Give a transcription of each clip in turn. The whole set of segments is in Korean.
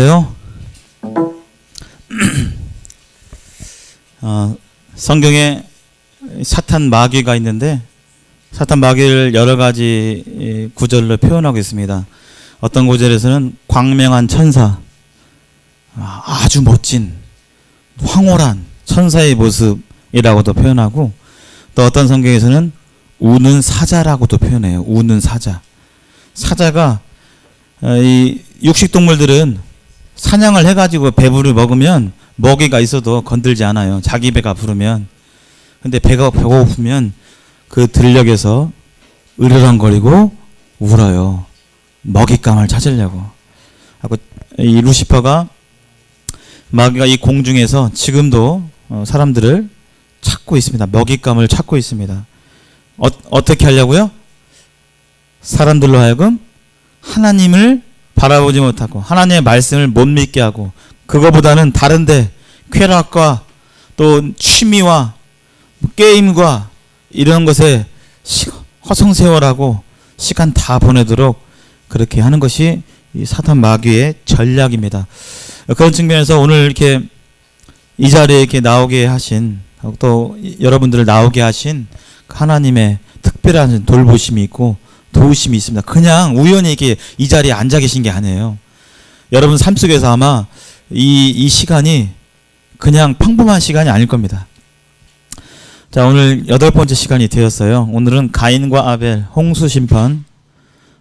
안녕하세요. 성경에 사탄 마귀가 있는데 사탄 마귀를 여러 가지 구절로 표현하고 있습니다. 어떤 구절에서는 광명한 천사, 아주 멋진 황홀한 천사의 모습이라고도 표현하고, 또 어떤 성경에서는 우는 사자라고도 표현해요. 우는 사자. 사자가 이 육식동물들은 사냥을 해가지고 배부를 먹으면 먹이가 있어도 건들지 않아요. 자기 배가 부르면. 근데 배가 배고프면 그 들녘에서 으르렁거리고 울어요. 먹잇감을 찾으려고. 이 루시퍼가 마귀가 이 공중에서 지금도 사람들을 찾고 있습니다. 먹잇감을 찾고 있습니다. 어떻게 하려고요? 사람들로 하여금 하나님을 바라보지 못하고 하나님의 말씀을 못 믿게 하고, 그거보다는 다른데 쾌락과 또 취미와 게임과 이런 것에 허송세월하고 시간 다 보내도록 그렇게 하는 것이 이 사탄 마귀의 전략입니다. 그런 측면에서 오늘 이렇게 이 자리에 이렇게 나오게 하신, 또 여러분들을 나오게 하신 하나님의 특별한 돌보심이 있고 도우심이 있습니다. 그냥 우연히 이렇게 이 자리에 앉아 계신 게 아니에요. 여러분 삶 속에서 아마 이 시간이 그냥 평범한 시간이 아닐 겁니다. 자, 오늘 8번째 시간이 되었어요. 오늘은 가인과 아벨, 홍수심판,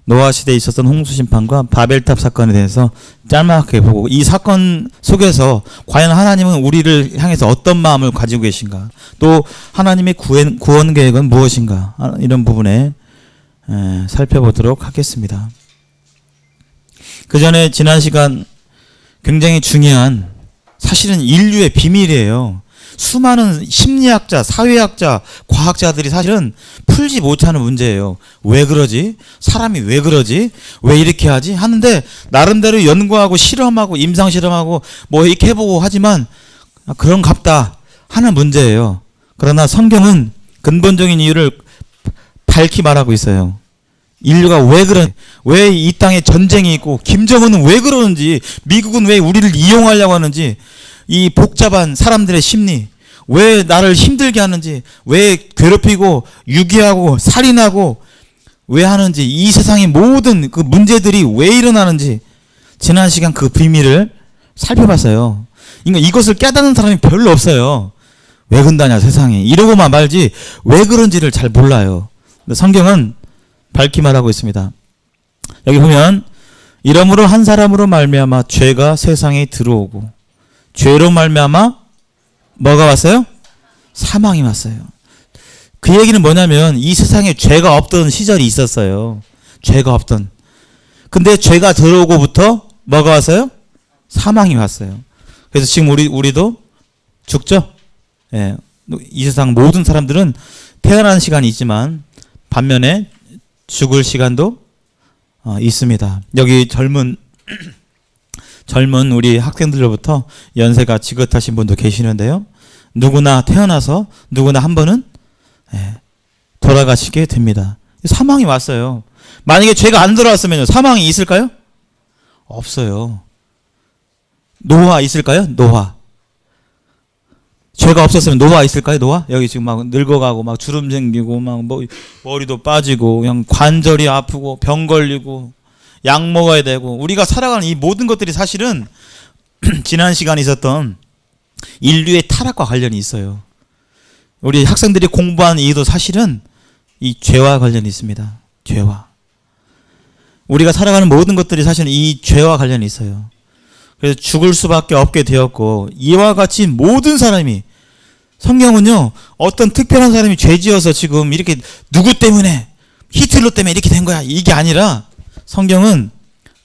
노아 시대에 있었던 홍수심판과 바벨탑 사건에 대해서 짤막하게 보고, 이 사건 속에서 과연 하나님은 우리를 향해서 어떤 마음을 가지고 계신가, 또 하나님의 구원 계획은 무엇인가, 이런 부분에 살펴보도록 하겠습니다. 그 전에 지난 시간 굉장히 중요한, 사실은 인류의 비밀이에요. 수많은 심리학자, 사회학자, 과학자들이 사실은 풀지 못하는 문제예요. 왜 그러지? 사람이 왜 그러지? 왜 이렇게 하지? 하는데 나름대로 연구하고 실험하고 임상실험하고 뭐 이렇게 해보고 하지만 그런갑다 하는 문제예요. 그러나 성경은 근본적인 이유를 밝히 말하고 있어요. 인류가 왜 이 땅에 전쟁이 있고, 김정은은 왜 그러는지, 미국은 왜 우리를 이용하려고 하는지, 이 복잡한 사람들의 심리, 왜 나를 힘들게 하는지, 왜 괴롭히고 유기하고 살인하고 왜 하는지, 이 세상의 모든 그 문제들이 왜 일어나는지 지난 시간 그 비밀을 살펴봤어요. 그러니까 이것을 깨닫는 사람이 별로 없어요. 왜 그런다냐 세상에, 이러고만 말지 왜 그런지를 잘 몰라요. 근데 성경은 밝히 말하고 있습니다. 여기 보면 이러므로 한 사람으로 말미암아 죄가 세상에 들어오고, 죄로 말미암아 뭐가 왔어요? 사망이 왔어요. 그 얘기는 뭐냐면 이 세상에 죄가 없던 시절이 있었어요. 죄가 없던. 근데 죄가 들어오고부터 뭐가 왔어요? 사망이 왔어요. 그래서 지금 우리도 죽죠? 예. 이 세상 모든 사람들은 태어나는 시간이 있지만 반면에 죽을 시간도 있습니다. 여기 젊은 우리 학생들로부터 연세가 지긋하신 분도 계시는데요. 누구나 태어나서 누구나 한 번은 돌아가시게 됩니다. 사망이 왔어요. 만약에 죄가 안 들어왔으면 사망이 있을까요? 없어요. 노아 있을까요? 노아. 죄가 없었으면 노아 있을까요? 노아? 여기 지금 막 늙어가고 막 주름 생기고 막 머리도 빠지고 그냥 관절이 아프고 병 걸리고 약 먹어야 되고, 우리가 살아가는 이 모든 것들이 사실은 지난 시간에 있었던 인류의 타락과 관련이 있어요. 우리 학생들이 공부하는 이유도 사실은 이 죄와 관련이 있습니다. 죄와. 우리가 살아가는 모든 것들이 사실은 이 죄와 관련이 있어요. 그래서 죽을 수밖에 없게 되었고, 이와 같이 모든 사람이, 성경은요 어떤 특별한 사람이 죄지어서 지금 이렇게 누구 때문에, 히틀러 때문에 이렇게 된 거야, 이게 아니라 성경은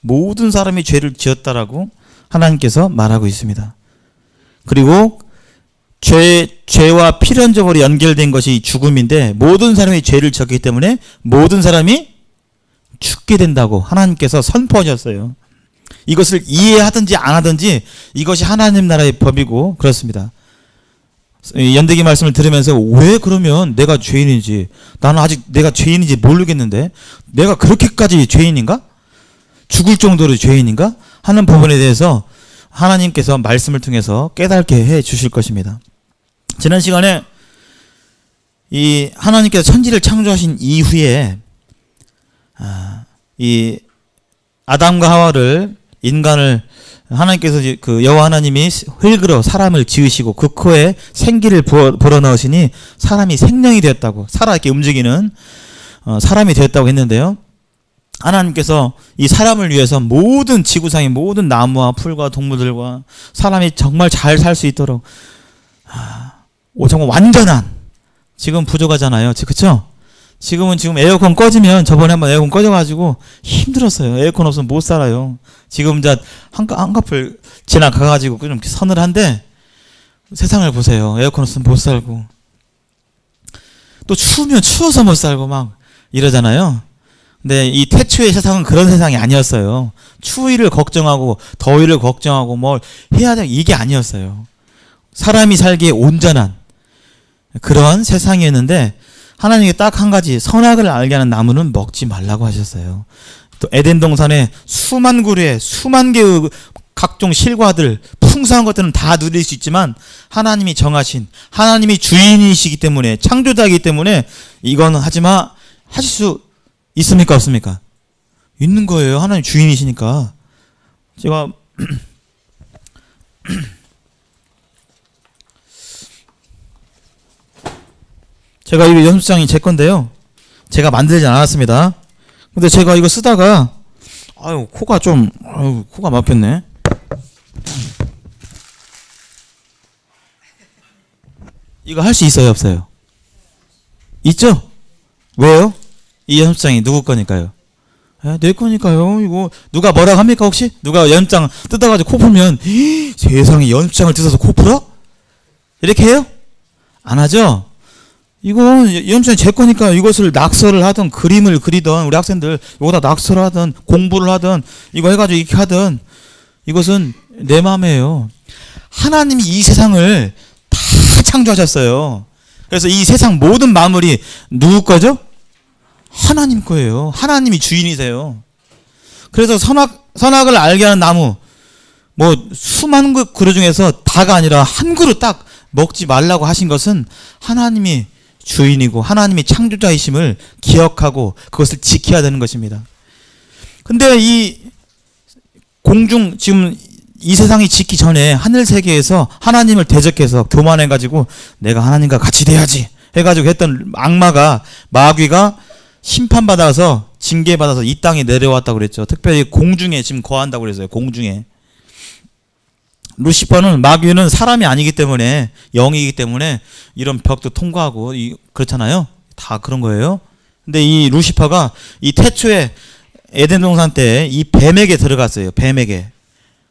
모든 사람이 죄를 지었다라고 하나님께서 말하고 있습니다. 그리고 죄와 필연적으로 연결된 것이 죽음인데, 모든 사람이 죄를 지었기 때문에 모든 사람이 죽게 된다고 하나님께서 선포하셨어요. 이것을 이해하든지 안 하든지 이것이 하나님 나라의 법이고 그렇습니다. 연대기 말씀을 들으면서 왜 그러면 내가 죄인인지, 나는 아직 내가 죄인인지 모르겠는데 내가 그렇게까지 죄인인가? 죽을 정도로 죄인인가? 하는 부분에 대해서 하나님께서 말씀을 통해서 깨닫게 해 주실 것입니다. 지난 시간에 이 하나님께서 천지를 창조하신 이후에 이 아담과 하와를 인간을 하나님께서 그 여호와 하나님이 흙으로 사람을 지으시고 그 코에 생기를 불어넣으시니 사람이 생명이 되었다고, 살아 이렇게 움직이는 사람이 되었다고 했는데요. 하나님께서 이 사람을 위해서 모든 지구상의 모든 나무와 풀과 동물들과 사람이 정말 잘 살 수 있도록 정말 완전한, 지금 부족하잖아요. 그렇죠? 지금 에어컨 꺼지면, 저번에 한번 에어컨 꺼져가지고 힘들었어요. 에어컨 없으면 못 살아요. 지금 이제 한꺼풀 지나가가지고 좀 서늘한데 세상을 보세요. 에어컨 없으면 못 살고, 또 추우면 추워서 못 살고 막 이러잖아요. 근데 이 태초의 세상은 그런 세상이 아니었어요. 추위를 걱정하고 더위를 걱정하고 뭘 해야 돼, 이게 아니었어요. 사람이 살기에 온전한 그런 세상이었는데 하나님이 딱 한 가지, 선악을 알게 하는 나무는 먹지 말라고 하셨어요. 또 에덴 동산에 수만 그루의 수만 개의 각종 실과들, 풍성한 것들은 다 누릴 수 있지만 하나님이 정하신, 하나님이 주인이시기 때문에, 창조자이기 때문에 이거는 하지마 하실 수 있습니까, 없습니까? 있는 거예요. 하나님 주인이시니까. 제가 이 연습장이 제 건데요. 제가 만들지 않았습니다. 근데 제가 이거 쓰다가 코가 막혔네. 이거 할 수 있어요, 없어요? 있죠? 왜요? 이 연습장이 누구 거니까요? 내 거니까요. 이거 누가 뭐라고 합니까 혹시? 누가 연습장 뜯어가지고 코 풀면 세상에 연습장을 뜯어서 코 풀어? 이렇게 해요? 안 하죠? 이거 연습장이 제 거니까 이것을 낙서를 하든 그림을 그리든, 우리 학생들 이거다 낙서를 하든 공부를 하든 이거 해가지고 이렇게 하든, 이것은 내 마음이에요. 하나님이 이 세상을 다 창조하셨어요. 그래서 이 세상 모든 마무리 누구 거죠? 하나님 거예요. 하나님이 주인이세요. 그래서 선악을 알게 하는 나무, 수만 그루 중에서 다가 아니라 한 그루 딱 먹지 말라고 하신 것은 하나님이 주인이고 하나님이 창조자이심을 기억하고 그것을 지켜야 되는 것입니다. 근데 이 공중, 지금 이 세상이 짓기 전에 하늘 세계에서 하나님을 대적해서 교만해가지고 내가 하나님과 같이 돼야지 해가지고 했던 악마가, 마귀가 심판받아서 징계받아서 이 땅에 내려왔다고 그랬죠. 특별히 공중에 지금 거한다고 그랬어요. 공중에. 루시퍼는, 마귀는 사람이 아니기 때문에, 영이기 때문에 이런 벽도 통과하고 그렇잖아요. 다 그런 거예요. 근데 이 루시퍼가 이 태초에 에덴 동산 때 이 뱀에게 들어갔어요. 뱀에게.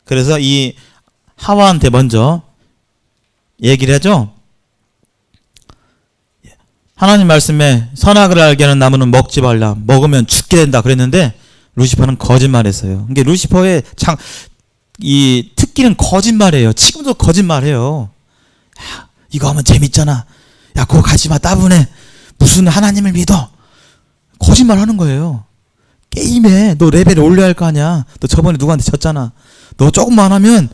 그래서 이 하와한테 먼저 얘기를 하죠. 하나님 말씀에 선악을 알게 하는 나무는 먹지 말라, 먹으면 죽게 된다 그랬는데 루시퍼는 거짓말했어요. 그러니까 루시퍼의 이 특기는 거짓말이에요. 지금도 거짓말해요. 야, 이거 하면 재밌잖아. 야, 그거 가지마, 따분해. 무슨 하나님을 믿어. 거짓말 하는 거예요. 게임에 너 레벨 올려야 할 거 아니야. 너 저번에 누구한테 졌잖아. 너 조금만 하면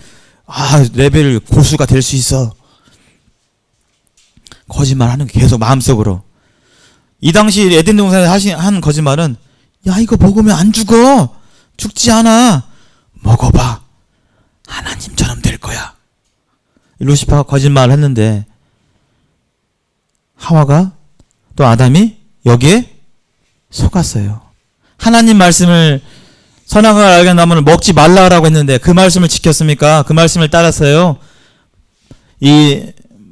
레벨 고수가 될 수 있어. 거짓말 하는 게 계속 마음속으로. 이 당시 에덴 동산에 한 거짓말은, 야, 이거 먹으면 안 죽어. 죽지 않아. 먹어봐. 하나님처럼 될 거야. 루시퍼가 거짓말을 했는데 하와가, 또 아담이 여기에 속았어요. 하나님 말씀을, 선악을 알게 하는 나무는 먹지 말라고 했는데 그 말씀을 지켰습니까? 그 말씀을 따랐어요? 이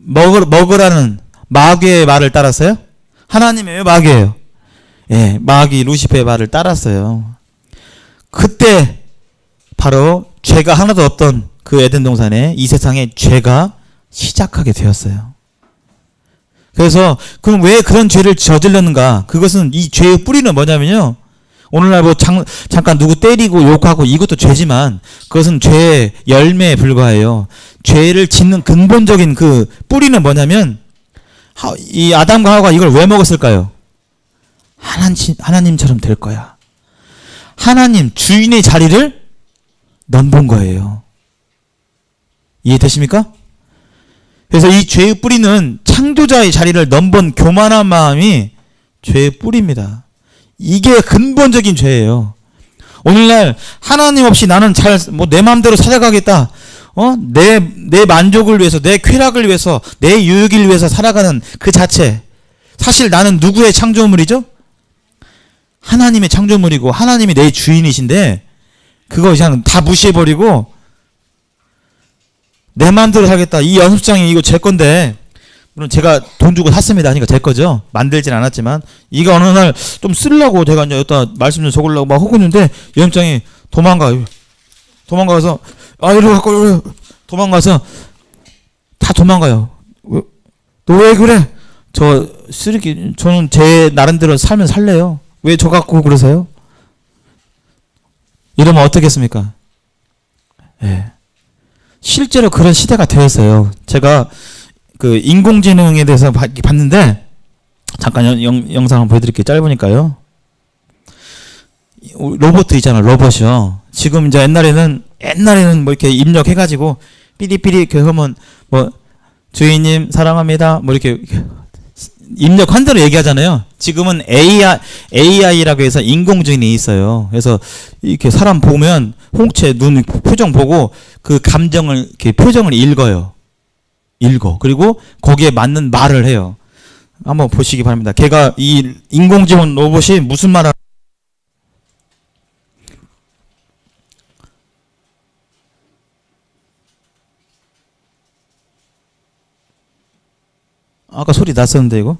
먹으라는 마귀의 말을 따랐어요? 하나님이에요, 마귀예요? 예, 마귀 루시퍼의 말을 따랐어요. 그때 바로 죄가 하나도 없던 그 에덴 동산에 이 세상에 죄가 시작하게 되었어요. 그래서 그럼 왜 그런 죄를 저질렀는가? 그것은, 이 죄의 뿌리는 뭐냐면요, 오늘날 잠깐 누구 때리고 욕하고 이것도 죄지만 그것은 죄의 열매에 불과해요. 죄를 짓는 근본적인 그 뿌리는 뭐냐면, 이 아담과 하와가 이걸 왜 먹었을까요? 하나님처럼 될 거야. 하나님 주인의 자리를 넘본 거예요. 이해되십니까? 그래서 이 죄의 뿌리는 창조자의 자리를 넘본 교만한 마음이 죄의 뿌리입니다. 이게 근본적인 죄예요. 오늘날 하나님 없이 나는 내 마음대로 살아가겠다. 내 만족을 위해서, 내 쾌락을 위해서, 내 유익을 위해서 살아가는 그 자체. 사실 나는 누구의 창조물이죠? 하나님의 창조물이고 하나님이 내 주인이신데 그거 그냥 다 무시해버리고 내 마음대로 살겠다. 이 연습장이 이거 제 건데 물론 제가 돈 주고 샀습니다 하니까 제 거죠. 만들진 않았지만 이거 어느 날 좀 쓰려고 제가 이제 여기다 말씀 좀 적으려고 막 하고 있는데 연습장이 도망가서 이러고 갖고 도망가서 다 도망가요. 너 왜 그래? 저 쓰레기 저는 제 나름대로 살면 살래요. 왜 저 갖고 그러세요? 이러면 어떻겠습니까? 예. 실제로 그런 시대가 되었어요. 제가 그 인공지능에 대해서 봤는데 잠깐 영상을 보여드릴게요. 짧으니까요. 로봇 있잖아요. 로봇이요. 지금 이제 옛날에는 뭐 이렇게 입력해가지고 삐리삐리 이렇게 하면 뭐 주인님 사랑합니다. 뭐 이렇게 입력한 대로 얘기하잖아요. 지금은 AI라고 해서 인공지능이 있어요. 그래서 이렇게 사람 보면 홍채, 눈, 표정 보고 그 감정을, 이렇게 표정을 읽어요. 그리고 거기에 맞는 말을 해요. 한번 보시기 바랍니다. 걔가 이 인공지능 로봇이 무슨 말을 아까 소리 났었는데 이거?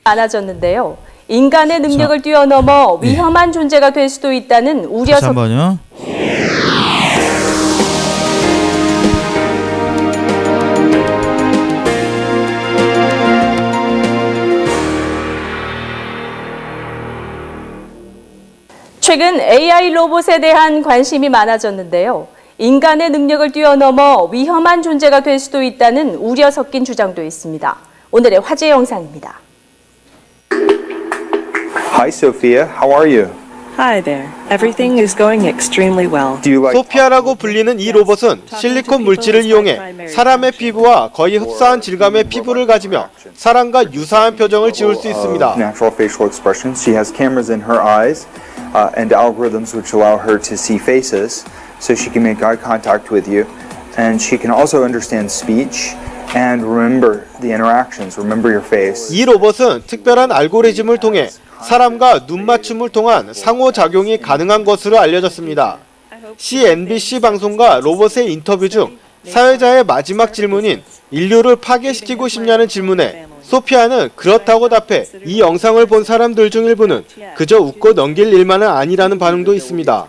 많아졌는데요. 인간의 능력을 뛰어넘어 위험한 존재가 될 수도 있다는 우려 다시 한번요. 최근 AI 로봇에 대한 관심이 많아졌는데요. 인간의 능력을 뛰어넘어 위험한 존재가 될 수도 있다는 우려 섞인 주장도 있습니다. 오늘의 화제 영상입니다. Hi, Sophia. How are you? Hi there. Everything is going extremely well. Do you like 소피아라고 불리는 이 로봇은 실리콘 물질을 이용해 사람의 피부와 거의 흡사한 질감의 피부를 가지며 사람과 유사한 표정을 지을 수 있습니다. natural facial expressions? She has cameras in her eyes and algorithms which allow her to see faces, so she can make eye contact with you, and she can also understand speech and remember the interactions. Remember your face. 이 로봇은 특별한 알고리즘을 통해 사람과 눈 맞춤을 통한 상호작용이 가능한 것으로 알려졌습니다. CNBC 방송과 로봇의 인터뷰 중 사회자의 마지막 질문인 인류를 파괴시키고 싶냐는 질문에 소피아는 그렇다고 답해 이 영상을 본 사람들 중 일부는 그저 웃고 넘길 일만은 아니라는 반응도 있습니다.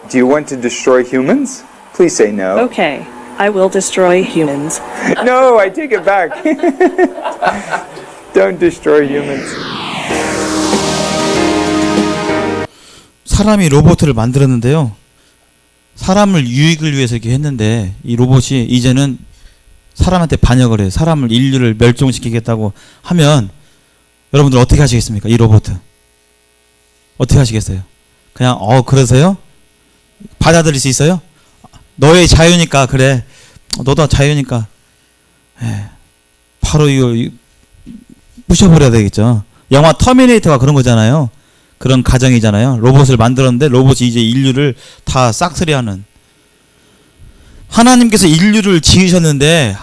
Do you want to destroy humans? Please say no. Okay, I will destroy humans. No, I take it back. Don't destroy humans. 사람이 로봇을 만들었는데요. 사람을 유익을 위해서 이렇게 했는데 이 로봇이 이제는 사람한테 반역을 해요. 사람을 인류를 멸종시키겠다고 하면 여러분들 어떻게 하시겠습니까? 이 로봇 어떻게 하시겠어요? 그냥 그러세요? 받아들일 수 있어요? 너의 자유니까 그래. 너도 자유니까. 바로 이거 부셔버려야 되겠죠. 영화 터미네이터가 그런 거잖아요. 그런 가정이잖아요. 로봇을 만들었는데 로봇이 이제 인류를 다 싹쓸이하는. 하나님께서 인류를 지으셨는데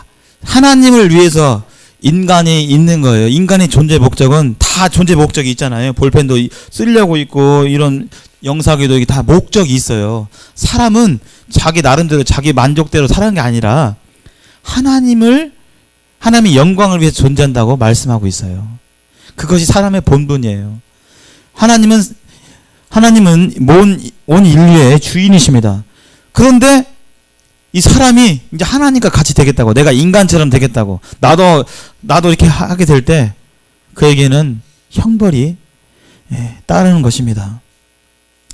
하나님을 위해서 인간이 있는 거예요. 인간의 존재 목적은 다 존재 목적이 있잖아요. 볼펜도 쓰려고 있고 이런 영상에도 다 목적이 있어요. 사람은 자기 나름대로 자기 만족대로 사는 게 아니라 하나님의 영광을 위해서 존재한다고 말씀하고 있어요. 그것이 사람의 본분이에요. 하나님은 온 인류의 주인이십니다. 그런데 이 사람이 이제 하나님과 같이 되겠다고, 내가 인간처럼 되겠다고, 나도 이렇게 하게 될 때 그에게는 형벌이 따르는 것입니다.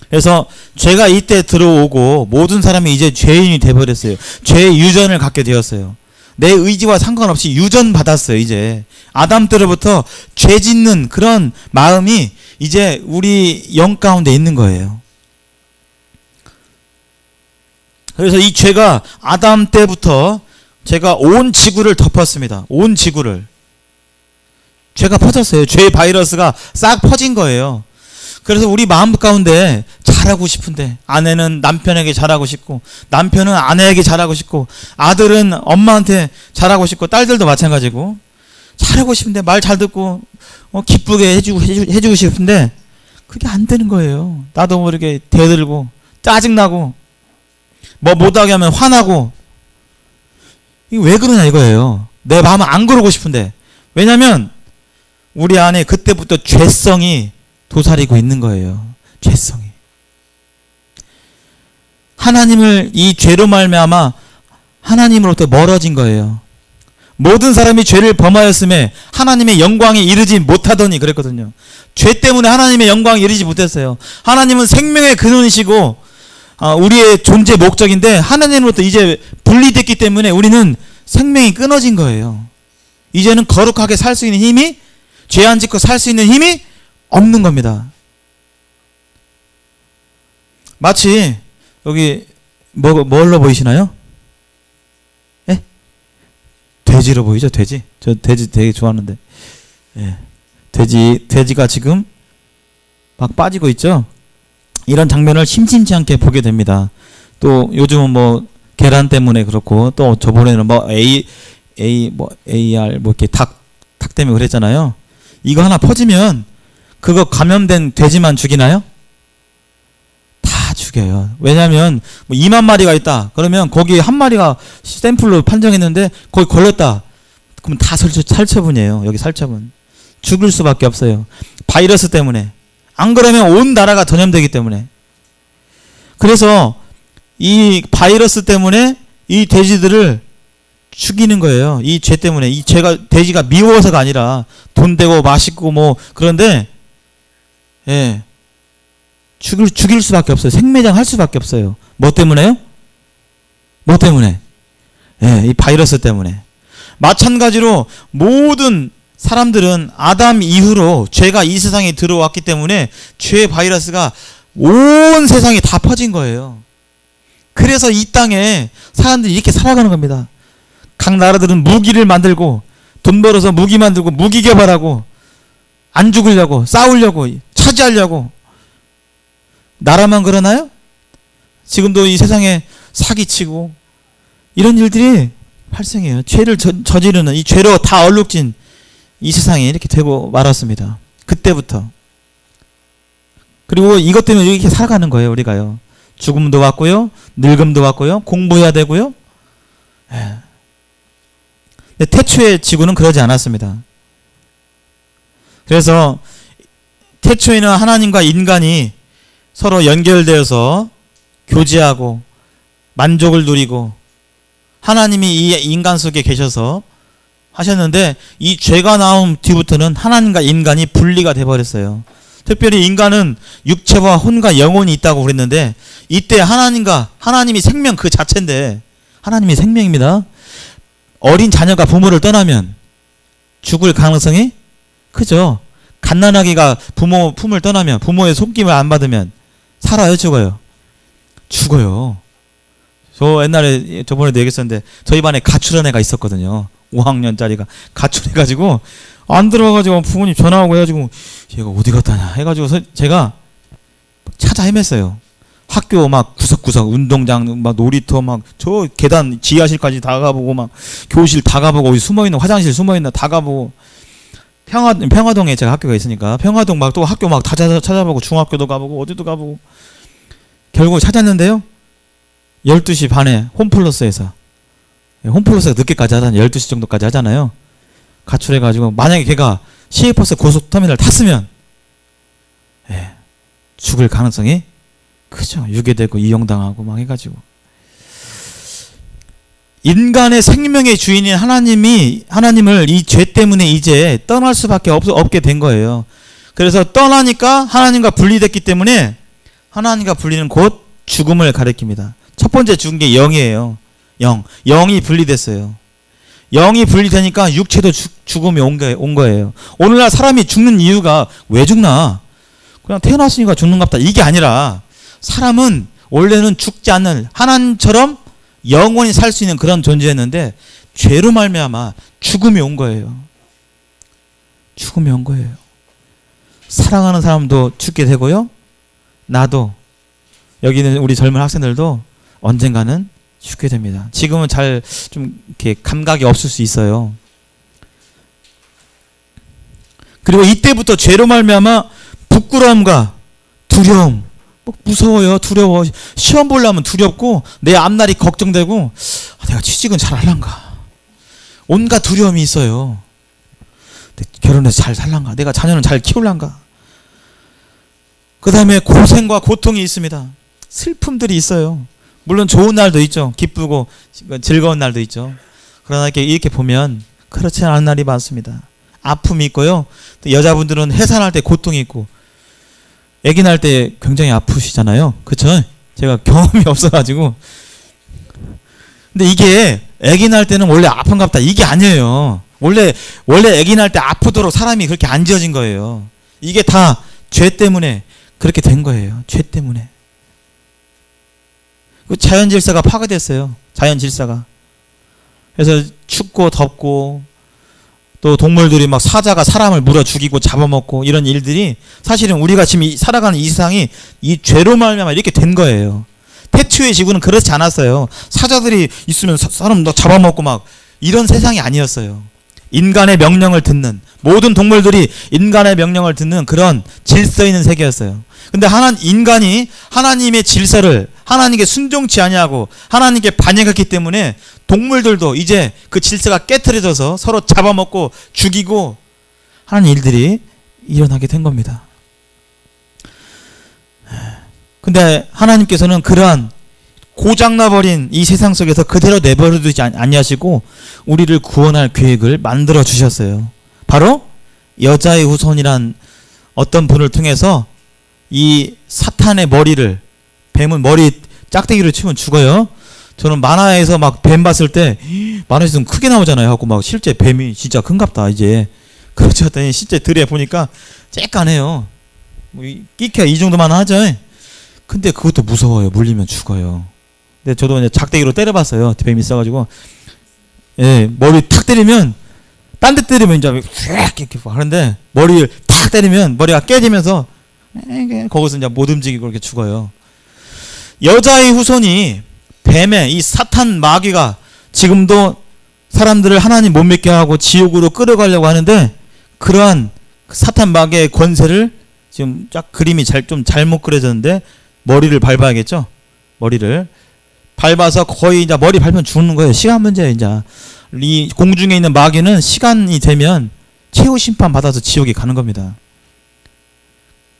그래서 죄가 이때 들어오고 모든 사람이 이제 죄인이 되어버렸어요. 죄의 유전을 갖게 되었어요. 내 의지와 상관없이 유전받았어요. 이제 아담 때로부터 죄 짓는 그런 마음이 이제 우리 영 가운데 있는 거예요. 그래서 이 죄가 아담 때부터 제가 온 지구를 덮었습니다. 온 지구를. 죄가 퍼졌어요. 죄의 바이러스가 싹 퍼진 거예요. 그래서 우리 마음 가운데 잘하고 싶은데 아내는 남편에게 잘하고 싶고 남편은 아내에게 잘하고 싶고 아들은 엄마한테 잘하고 싶고 딸들도 마찬가지고 잘하고 싶은데 말 잘 듣고 기쁘게 해주고 싶은데 그게 안 되는 거예요. 나도 모르게 대들고 짜증나고 뭐 못하게 하면 화나고 이게 왜 그러냐 이거예요. 내 마음은 안 그러고 싶은데 왜냐면 우리 안에 그때부터 죄성이 도사리고 있는 거예요. 죄성이. 하나님을 이 죄로 말미암아 하나님으로부터 멀어진 거예요. 모든 사람이 죄를 범하였음에 하나님의 영광에 이르지 못하더니 그랬거든요. 죄 때문에 하나님의 영광에 이르지 못했어요. 하나님은 생명의 근원이시고 우리의 존재 목적인데 하나님으로부터 이제 분리됐기 때문에 우리는 생명이 끊어진 거예요. 이제는 거룩하게 살 수 있는 힘이 죄 안 짓고 살 수 있는 힘이 없는 겁니다. 마치 여기 뭘로 보이시나요? 예? 돼지로 보이죠? 돼지. 저 돼지 되게 좋아하는데. 예. 돼지가 지금 막 빠지고 있죠? 이런 장면을 심심치 않게 보게 됩니다. 또 요즘은 뭐 계란 때문에 그렇고 또 저번에는 뭐 AR 뭐 이렇게 닭 때문에 그랬잖아요. 이거 하나 퍼지면 그거 감염된 돼지만 죽이나요? 다 죽여요. 왜냐하면 뭐 2만 마리가 있다. 그러면 거기 한 마리가 샘플로 판정했는데 거기 걸렸다. 그럼 다 살처분이에요. 여기 살처분. 죽을 수밖에 없어요. 바이러스 때문에. 안 그러면 온 나라가 전염되기 때문에. 그래서 이 바이러스 때문에 이 돼지들을 죽이는 거예요. 이 죄 때문에. 이 죄가 돼지가 미워서가 아니라 돈 되고 맛있고 뭐 그런데 예. 죽일 수밖에 없어요. 생매장 할 수밖에 없어요. 뭐 때문에요? 뭐 때문에? 예, 이 바이러스 때문에. 마찬가지로 모든 사람들은 아담 이후로 죄가 이 세상에 들어왔기 때문에 죄의 바이러스가 온 세상에 다 퍼진 거예요. 그래서 이 땅에 사람들이 이렇게 살아가는 겁니다. 각 나라들은 무기를 만들고 돈 벌어서 무기 만들고 무기 개발하고 안 죽으려고 싸우려고 차지하려고. 나라만 그러나요? 지금도 이 세상에 사기치고 이런 일들이 발생해요. 죄를 저지르는 이 죄로 다 얼룩진 이 세상에 이렇게 되고 말았습니다. 그때부터. 그리고 이것 때문에 이렇게 살아가는 거예요. 우리가요. 죽음도 왔고요. 늙음도 왔고요. 공부해야 되고요. 예. 근데 태초의 지구는 그러지 않았습니다. 그래서 태초에는 하나님과 인간이 서로 연결되어서 교제하고 만족을 누리고 하나님이 이 인간 속에 계셔서 하셨는데 이 죄가 나온 뒤부터는 하나님과 인간이 분리가 돼버렸어요. 특별히 인간은 육체와 혼과 영혼이 있다고 그랬는데 이때 하나님이 생명 그 자체인데 하나님이 생명입니다. 어린 자녀가 부모를 떠나면 죽을 가능성이 크죠. 갓난아기가 부모 품을 떠나면 부모의 손김을 안 받으면 살아요, 죽어요? 죽어요. 저 옛날에 저번에도 얘기했었는데 저희 반에 가출한 애가 있었거든요. 5학년짜리가 가출해가지고 안 들어가가지고 부모님 전화하고 해가지고 얘가 어디 갔다냐 해가지고 제가 찾아 헤맸어요. 학교 막 구석구석 운동장 막 놀이터 막 저 계단 지하실까지 다 가보고 막 교실 다 가보고 어디 숨어있는 화장실 숨어있나 다 가보고 평화동에 제가 학교가 있으니까 평화동 막 또 학교 막 다 찾아보고 중학교도 가보고 어디도 가보고 결국 찾았는데요. 12시 반에 홈플러스에서 홈플러스가 늦게까지 하잖아요. 12시 정도까지 하잖아요. 가출해가지고 만약에 걔가 시외버스 고속터미널 탔으면 죽을 가능성이 크죠. 유괴되고 이용당하고 막 해가지고 인간의 생명의 주인인 하나님을 이 죄 때문에 이제 떠날 수밖에 없게 된 거예요. 그래서 떠나니까 하나님과 분리됐기 때문에 하나님과 분리는 곧 죽음을 가리킵니다. 첫 번째 죽은 게 영이에요. 영이 분리됐어요. 영이 분리되니까 육체도 죽음이 온 거예요. 오늘날 사람이 죽는 이유가 왜 죽나? 그냥 태어났으니까 죽는갑다. 이게 아니라 사람은 원래는 죽지 않는 하나님처럼 영원히 살 수 있는 그런 존재였는데 죄로 말미암아 죽음이 온 거예요. 죽음이 온 거예요. 사랑하는 사람도 죽게 되고요. 나도 여기 있는 우리 젊은 학생들도 언젠가는 죽게 됩니다. 지금은 잘 좀 이렇게 감각이 없을 수 있어요. 그리고 이때부터 죄로 말미암아 부끄러움과 두려움, 무서워요, 두려워. 시험 보려면 두렵고 내 앞날이 걱정되고 내가 취직은 잘 할란가. 온갖 두려움이 있어요. 결혼해서 잘 살란가. 내가 자녀는 잘 키울란가. 그 다음에 고생과 고통이 있습니다. 슬픔들이 있어요. 물론 좋은 날도 있죠. 기쁘고 즐거운 날도 있죠. 그러나 이렇게 보면 그렇지 않은 날이 많습니다. 아픔이 있고요. 또 여자분들은 해산할 때 고통이 있고 아기 낳을 때 굉장히 아프시잖아요. 그렇죠? 제가 경험이 없어가지고. 근데 이게 아기 낳을 때는 원래 아픈갑다. 이게 아니에요. 원래 아기 낳을 때 아프도록 사람이 그렇게 안 지어진 거예요. 이게 다 죄 때문에 그렇게 된 거예요. 죄 때문에. 자연 질서가 파괴됐어요. 자연 질서가. 그래서 춥고 덥고 또 동물들이 막 사자가 사람을 물어 죽이고 잡아먹고 이런 일들이 사실은 우리가 지금 살아가는 이 세상이 이 죄로 말미암아 이렇게 된 거예요. 태초의 지구는 그렇지 않았어요. 사자들이 있으면 사람 잡아먹고 막 이런 세상이 아니었어요. 인간의 명령을 듣는 모든 동물들이 인간의 명령을 듣는 그런 질서 있는 세계였어요. 근데 인간이 하나님의 질서를 하나님께 순종치 아니하고 하나님께 반역했기 때문에 동물들도 이제 그 질서가 깨트려져서 서로 잡아먹고 죽이고 하는 일들이 일어나게 된 겁니다. 근데 하나님께서는 그러한 고장나버린 이 세상 속에서 그대로 내버려두지 아니하시고 우리를 구원할 계획을 만들어 주셨어요. 바로 여자의 후손이란 어떤 분을 통해서 이 사탄의 머리를, 뱀은 머리 짝대기로 치면 죽어요. 저는 만화에서 막 뱀 봤을 때 만화에서 좀 크게 나오잖아요. 하고 막 실제 뱀이 진짜 큰갑다 이제. 그렇지 않더니 실제 들에 보니까 쬐깐해요. 뭐 끼켜 이 정도만 하죠. 근데 그것도 무서워요. 물리면 죽어요. 근데 저도 이제 작대기로 때려봤어요. 뱀이 있어가지고. 예, 머리 탁 때리면 딴 데 때리면 이제 휙 이렇게 하는데 머리를 탁 때리면 머리가 깨지면서 거기서 이제 못 움직이고 이렇게 죽어요. 여자의 후손이 뱀의 이 사탄 마귀가 지금도 사람들을 하나님 못 믿게 하고 지옥으로 끌어가려고 하는데 그러한 사탄 마귀의 권세를 지금 쫙 그림이 좀 잘못 그려졌는데 머리를 밟아야겠죠? 머리를 밟아서 거의 이제 머리 밟으면 죽는 거예요. 시간 문제예요. 이제 이 공중에 있는 마귀는 시간이 되면 최후 심판 받아서 지옥에 가는 겁니다.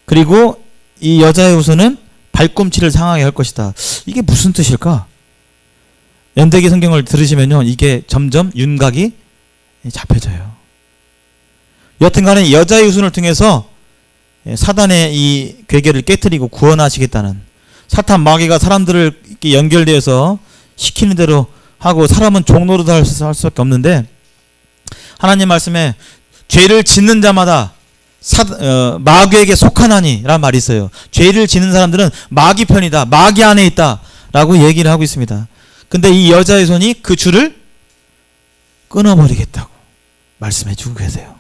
그리고 이 여자의 후손은 발꿈치를 상하게 할 것이다. 이게 무슨 뜻일까? 연대기 성경을 들으시면요, 이게 점점 윤곽이 잡혀져요. 여튼간에 여자의 후손을 통해서 사단의 이 괴계를 깨트리고 구원하시겠다는, 사탄 마귀가 사람들을 이렇게 연결되어서 시키는 대로 하고 사람은 종노릇 할 수밖에 없는데, 하나님 말씀에 죄를 짓는 자마다 마귀에게 속하나니 라는 말이 있어요. 죄를 짓는 사람들은 마귀 편이다, 마귀 안에 있다 라고 얘기를 하고 있습니다. 근데 이 여자의 손이 그 줄을 끊어버리겠다고 말씀해 주고 계세요.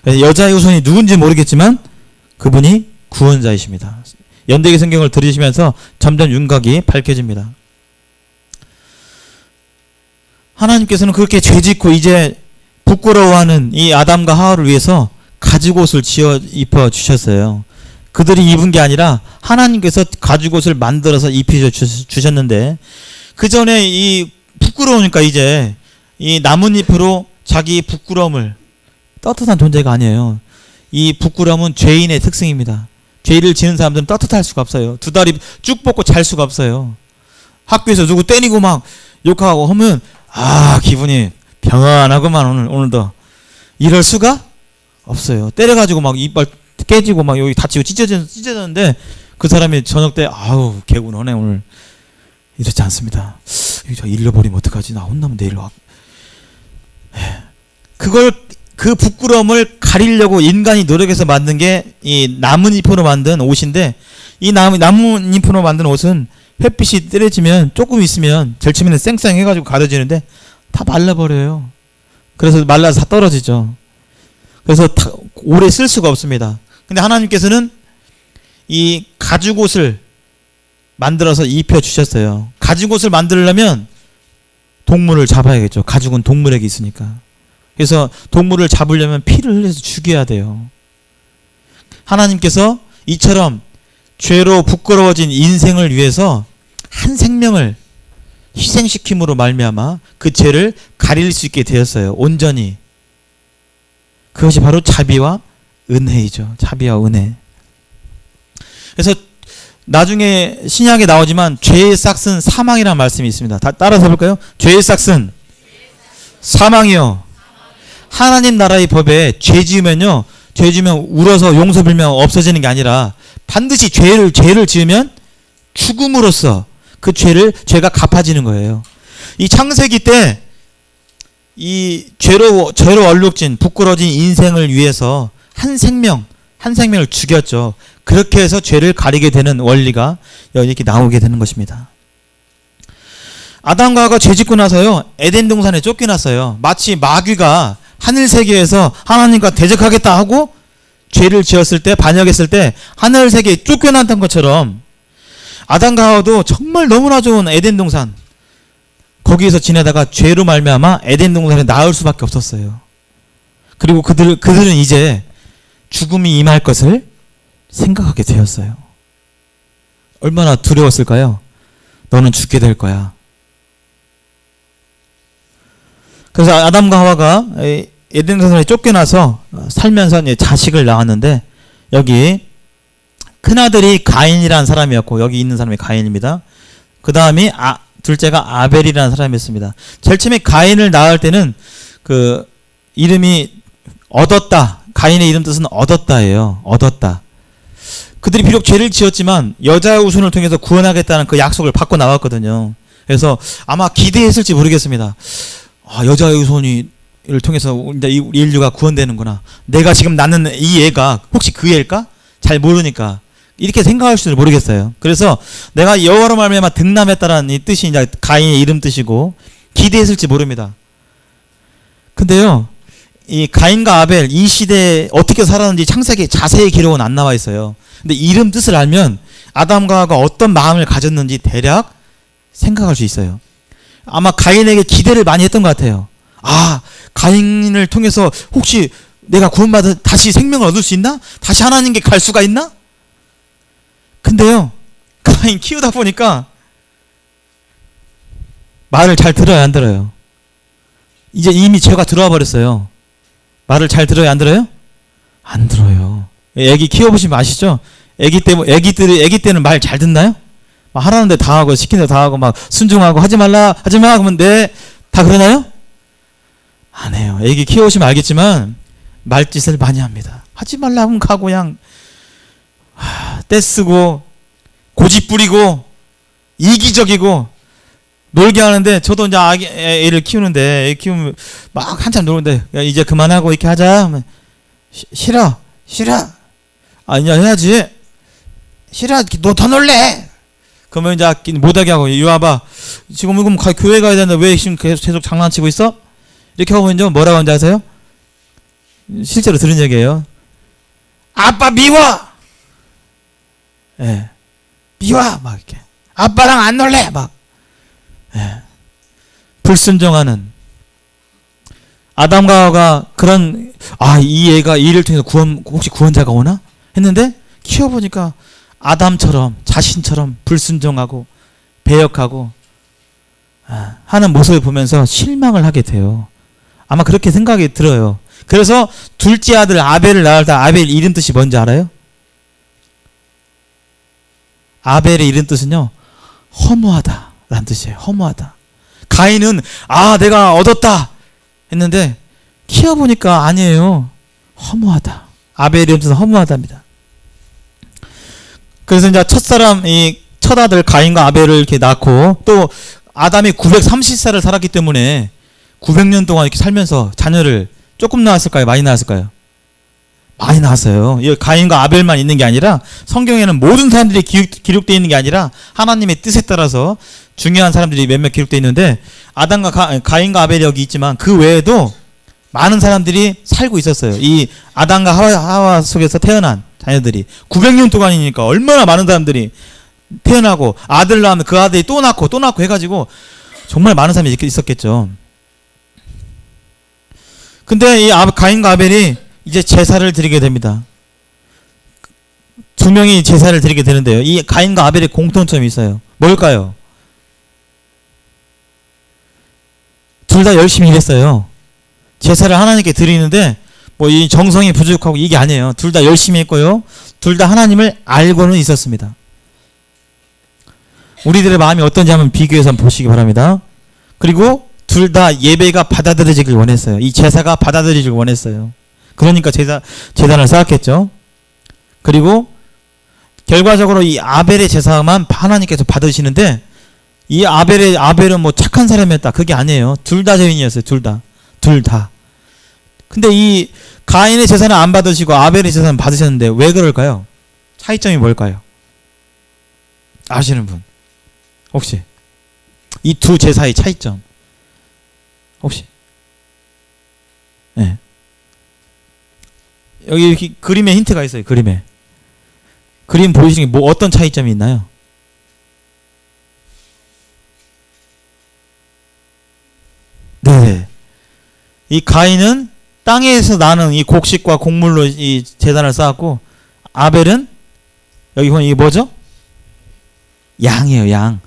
여자의 후손이 누군지 모르겠지만 그분이 구원자이십니다. 연대기 성경을 들으시면서 점점 윤곽이 밝혀집니다. 하나님께서는 그렇게 죄짓고 이제 부끄러워하는 이 아담과 하와를 위해서 가죽옷을 입혀 주셨어요. 그들이 입은 게 아니라 하나님께서 가죽옷을 만들어서 입혀 주셨는데, 그 전에 이 부끄러우니까 이제 이 나뭇잎으로 자기 부끄러움을, 떳떳한 존재가 아니에요. 이 부끄러움은 죄인의 특징입니다. 죄를 지은 사람들은 떳떳할 수가 없어요. 두 다리 쭉 뻗고 잘 수가 없어요. 학교에서 누구 때리고 막 욕하고 하면 기분이 평안하구만 오늘도. 이럴 수가 없어요. 때려가지고 막 이빨 깨지고 막 여기 다치고 찢어졌는데 그 사람이 저녁 때 개운하네 오늘. 이렇지 않습니다. 이거 저 잃어버리면 어떡하지? 나 혼나면 내일 와. 그 부끄러움을 가리려고 인간이 노력해서 만든 게 이 나뭇잎으로 만든 옷인데, 이 나뭇잎으로 만든 옷은 햇빛이 때려지면 조금 있으면 제일 처음에는 쌩쌩해가지고 가려지는데 다 말라버려요. 그래서 말라서 다 떨어지죠. 그래서 오래 쓸 수가 없습니다. 근데 하나님께서는 이 가죽옷을 만들어서 입혀 주셨어요. 가죽옷을 만들려면 동물을 잡아야겠죠. 가죽은 동물에게 있으니까. 그래서 동물을 잡으려면 피를 흘려서 죽여야 돼요. 하나님께서 이처럼 죄로 부끄러워진 인생을 위해서 한 생명을 희생시킴으로 말미암아 그 죄를 가릴 수 있게 되었어요. 온전히. 그것이 바로 자비와 은혜이죠. 자비와 은혜. 그래서 나중에 신약에 나오지만 죄의 싹은 사망이라는 말씀이 있습니다. 다 따라서 해볼까요? 죄의 싹은 사망이요. 하나님 나라의 법에 죄 지으면 울어서 용서 빌면 없어지는 게 아니라 반드시 죄를 지으면 죽음으로써 그 죄가 갚아지는 거예요. 이 창세기 때 이 죄로 얼룩진 부끄러진 인생을 위해서 한 생명을 죽였죠. 그렇게 해서 죄를 가리게 되는 원리가 이렇게 나오게 되는 것입니다. 아담과 하와가 죄 짓고 나서요, 에덴 동산에 쫓겨났어요. 마치 마귀가 하늘 세계에서 하나님과 대적하겠다 하고 죄를 지었을 때, 반역했을 때 하늘 세계에 쫓겨났던 것처럼 아담과 하와도 정말 너무나 좋은 에덴 동산, 거기에서 지내다가 죄로 말미암아 에덴 동산에 나올 수밖에 없었어요. 그리고 그들은 이제 죽음이 임할 것을 생각하게 되었어요. 얼마나 두려웠을까요? 너는 죽게 될 거야. 그래서 아담과 하와가 에덴 동산에 쫓겨나서 살면서 자식을 낳았는데, 여기 큰아들이 가인이라는 사람이었고, 여기 있는 사람이 가인입니다. 그 다음이 둘째가 아벨이라는 사람이었습니다. 제일 처음에 가인을 낳을 때는 그 이름이 얻었다. 가인의 이름 뜻은 얻었다예요. 얻었다. 그들이 비록 죄를 지었지만 여자의 후손을 통해서 구원하겠다는 그 약속을 받고 나왔거든요. 그래서 아마 기대했을지 모르겠습니다. 여자의 후손을 통해서 이제 우리 인류가 구원되는구나. 내가 지금 낳는 이 애가 혹시 그 애일까? 잘 모르니까 이렇게 생각할 수도 모르겠어요. 그래서 내가 여호와로 말미암아 득남했다라는 이 뜻이 이제 가인의 이름 뜻이고, 기대했을지 모릅니다. 근데요, 이 가인과 아벨 이 시대에 어떻게 살았는지 창세기에 자세히 기록은 안 나와 있어요. 근데 이름 뜻을 알면 아담과 하와가 어떤 마음을 가졌는지 대략 생각할 수 있어요. 아마 가인에게 기대를 많이 했던 것 같아요. 가인을 통해서 혹시 내가 구원받아 다시 생명을 얻을 수 있나? 다시 하나님께 갈 수가 있나? 근데요, 가인 키우다 보니까 말을 잘 들어요, 안 들어요? 이제 이미 죄가 들어와 버렸어요. 말을 잘 들어요, 안 들어요? 안 들어요. 애기 키워보시면 아시죠? 애기 때는 말 잘 듣나요? 막 하라는데 다 하고, 시키는 데 다 하고, 막 순종하고, 하지 마 그러면 네, 다 그러나요? 안 해요. 애기 키워보시면 알겠지만 말짓을 많이 합니다. 하지 말라면 가고 그냥 떼쓰고 고집 부리고 이기적이고 놀게 하는데, 저도 이제 애를 키우는데, 애 키우면 막 한참 노는데, 야, 이제 그만하고 이렇게 하자 하면 싫어 아니야, 해야지. 싫어, 너 더 놀래. 그러면 이제 못하게 하고, 이리 와봐, 지금 교회 가야 되는데 왜 지금 계속 장난치고 있어? 이렇게 하고 이제 뭐라고 하는지 아세요? 실제로 들은 얘기예요. 아빠 미워. 예, 미워. 막 이렇게 아빠랑 안 놀래. 막 불순종하는 아담과 하와가 그런, 이 애가 이 일을 통해서 혹시 구원자가 오나 했는데, 키워보니까 아담처럼 자신처럼 불순종하고 배역하고 하는 모습을 보면서 실망을 하게 돼요. 아마 그렇게 생각이 들어요. 그래서 둘째 아들 아벨을 낳을 때 아벨 이름 뜻이 뭔지 알아요? 아벨의 이름 뜻은요, 허무하다 라는 뜻이에요. 허무하다. 가인은 내가 얻었다 했는데 키워보니까 아니에요. 허무하다. 아벨의 이름 뜻은 허무하답니다. 그래서 이제 첫사람 이 첫 아들 가인과 아벨을 이렇게 낳고 또 아담이 930살을 살았기 때문에 900년 동안 이렇게 살면서 자녀를 조금 낳았을까요? 많이 낳았을까요? 많이 낳았어요. 이 가인과 아벨만 있는 게 아니라 성경에는 모든 사람들이 기록되어 있는 게 아니라 하나님의 뜻에 따라서 중요한 사람들이 몇몇 기록되어 있는데 아담과 가인과 아벨이 여기 있지만 그 외에도 많은 사람들이 살고 있었어요. 이 아담과 하와 속에서 태어난 자녀들이 900년 동안이니까 얼마나 많은 사람들이 태어나고 아들 낳으면 그 아들이 또 낳고 해가지고 정말 많은 사람이 있었겠죠. 근데 이 가인과 아벨이 이제 제사를 드리게 됩니다. 두 명이 제사를 드리게 되는데요. 이 가인과 아벨의 공통점이 있어요. 뭘까요? 둘 다 열심히 일했어요. 제사를 하나님께 드리는데 뭐 이 정성이 부족하고 이게 아니에요. 둘 다 열심히 했고요. 둘 다 하나님을 알고는 있었습니다. 우리들의 마음이 어떤지 한번 비교해서 한번 보시기 바랍니다. 그리고 둘 다 예배가 받아들여지길 원했어요. 이 제사가 받아들여지길 원했어요. 그러니까 제단을 쌓았겠죠. 그리고 결과적으로 이 아벨의 제사만 하나님께서 받으시는데 이 아벨은 뭐 착한 사람이었다. 그게 아니에요. 둘 다 죄인이었어요. 둘 다. 근데 이 가인의 제사는 안 받으시고 아벨의 제사는 받으셨는데 왜 그럴까요? 차이점이 뭘까요? 아시는 분? 혹시 이 두 제사의 차이점 혹시? 네. 여기 이렇게 그림에 힌트가 있어요. 그림 보이시는 게 뭐 어떤 차이점이 있나요? 네. 이 가인은 땅에서 나는 이 곡식과 곡물로 이 제단을 쌓았고 아벨은 여기 보면 이게 뭐죠? 양이에요. 양.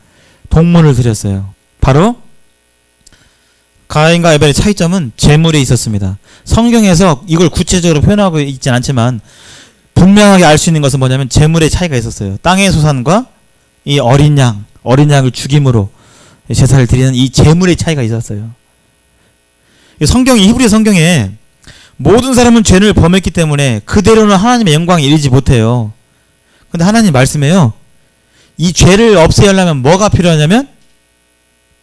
동물을 드렸어요. 바로 가인과 아벨의 차이점은 재물에 있었습니다. 성경에서 이걸 구체적으로 표현하고 있진 않지만 분명하게 알 수 있는 것은 뭐냐면 재물의 차이가 있었어요. 땅의 소산과 이 어린 양을 죽임으로 제사를 드리는 이 재물의 차이가 있었어요. 히브리 성경에 모든 사람은 죄를 범했기 때문에 그대로는 하나님의 영광에 이르지 못해요. 근데 하나님 말씀해요. 이 죄를 없애려면 뭐가 필요하냐면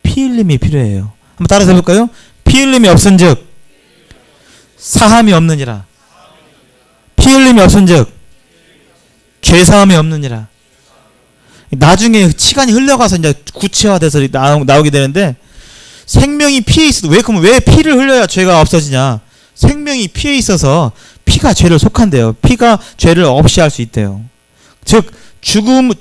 피 흘림이 필요해요. 한번 따라서 해볼까요? 피 흘림이 없은즉 사함이 없느니라. 피 흘림이 없은즉 죄사함이 없느니라. 나중에 시간이 흘러가서 이제 구체화돼서 나오게 되는데 생명이 피에 있어도 왜 피를 흘려야 죄가 없어지냐? 생명이 피에 있어서 피가 죄를 속한대요. 피가 죄를 없이 할 수 있대요. 즉 죽으면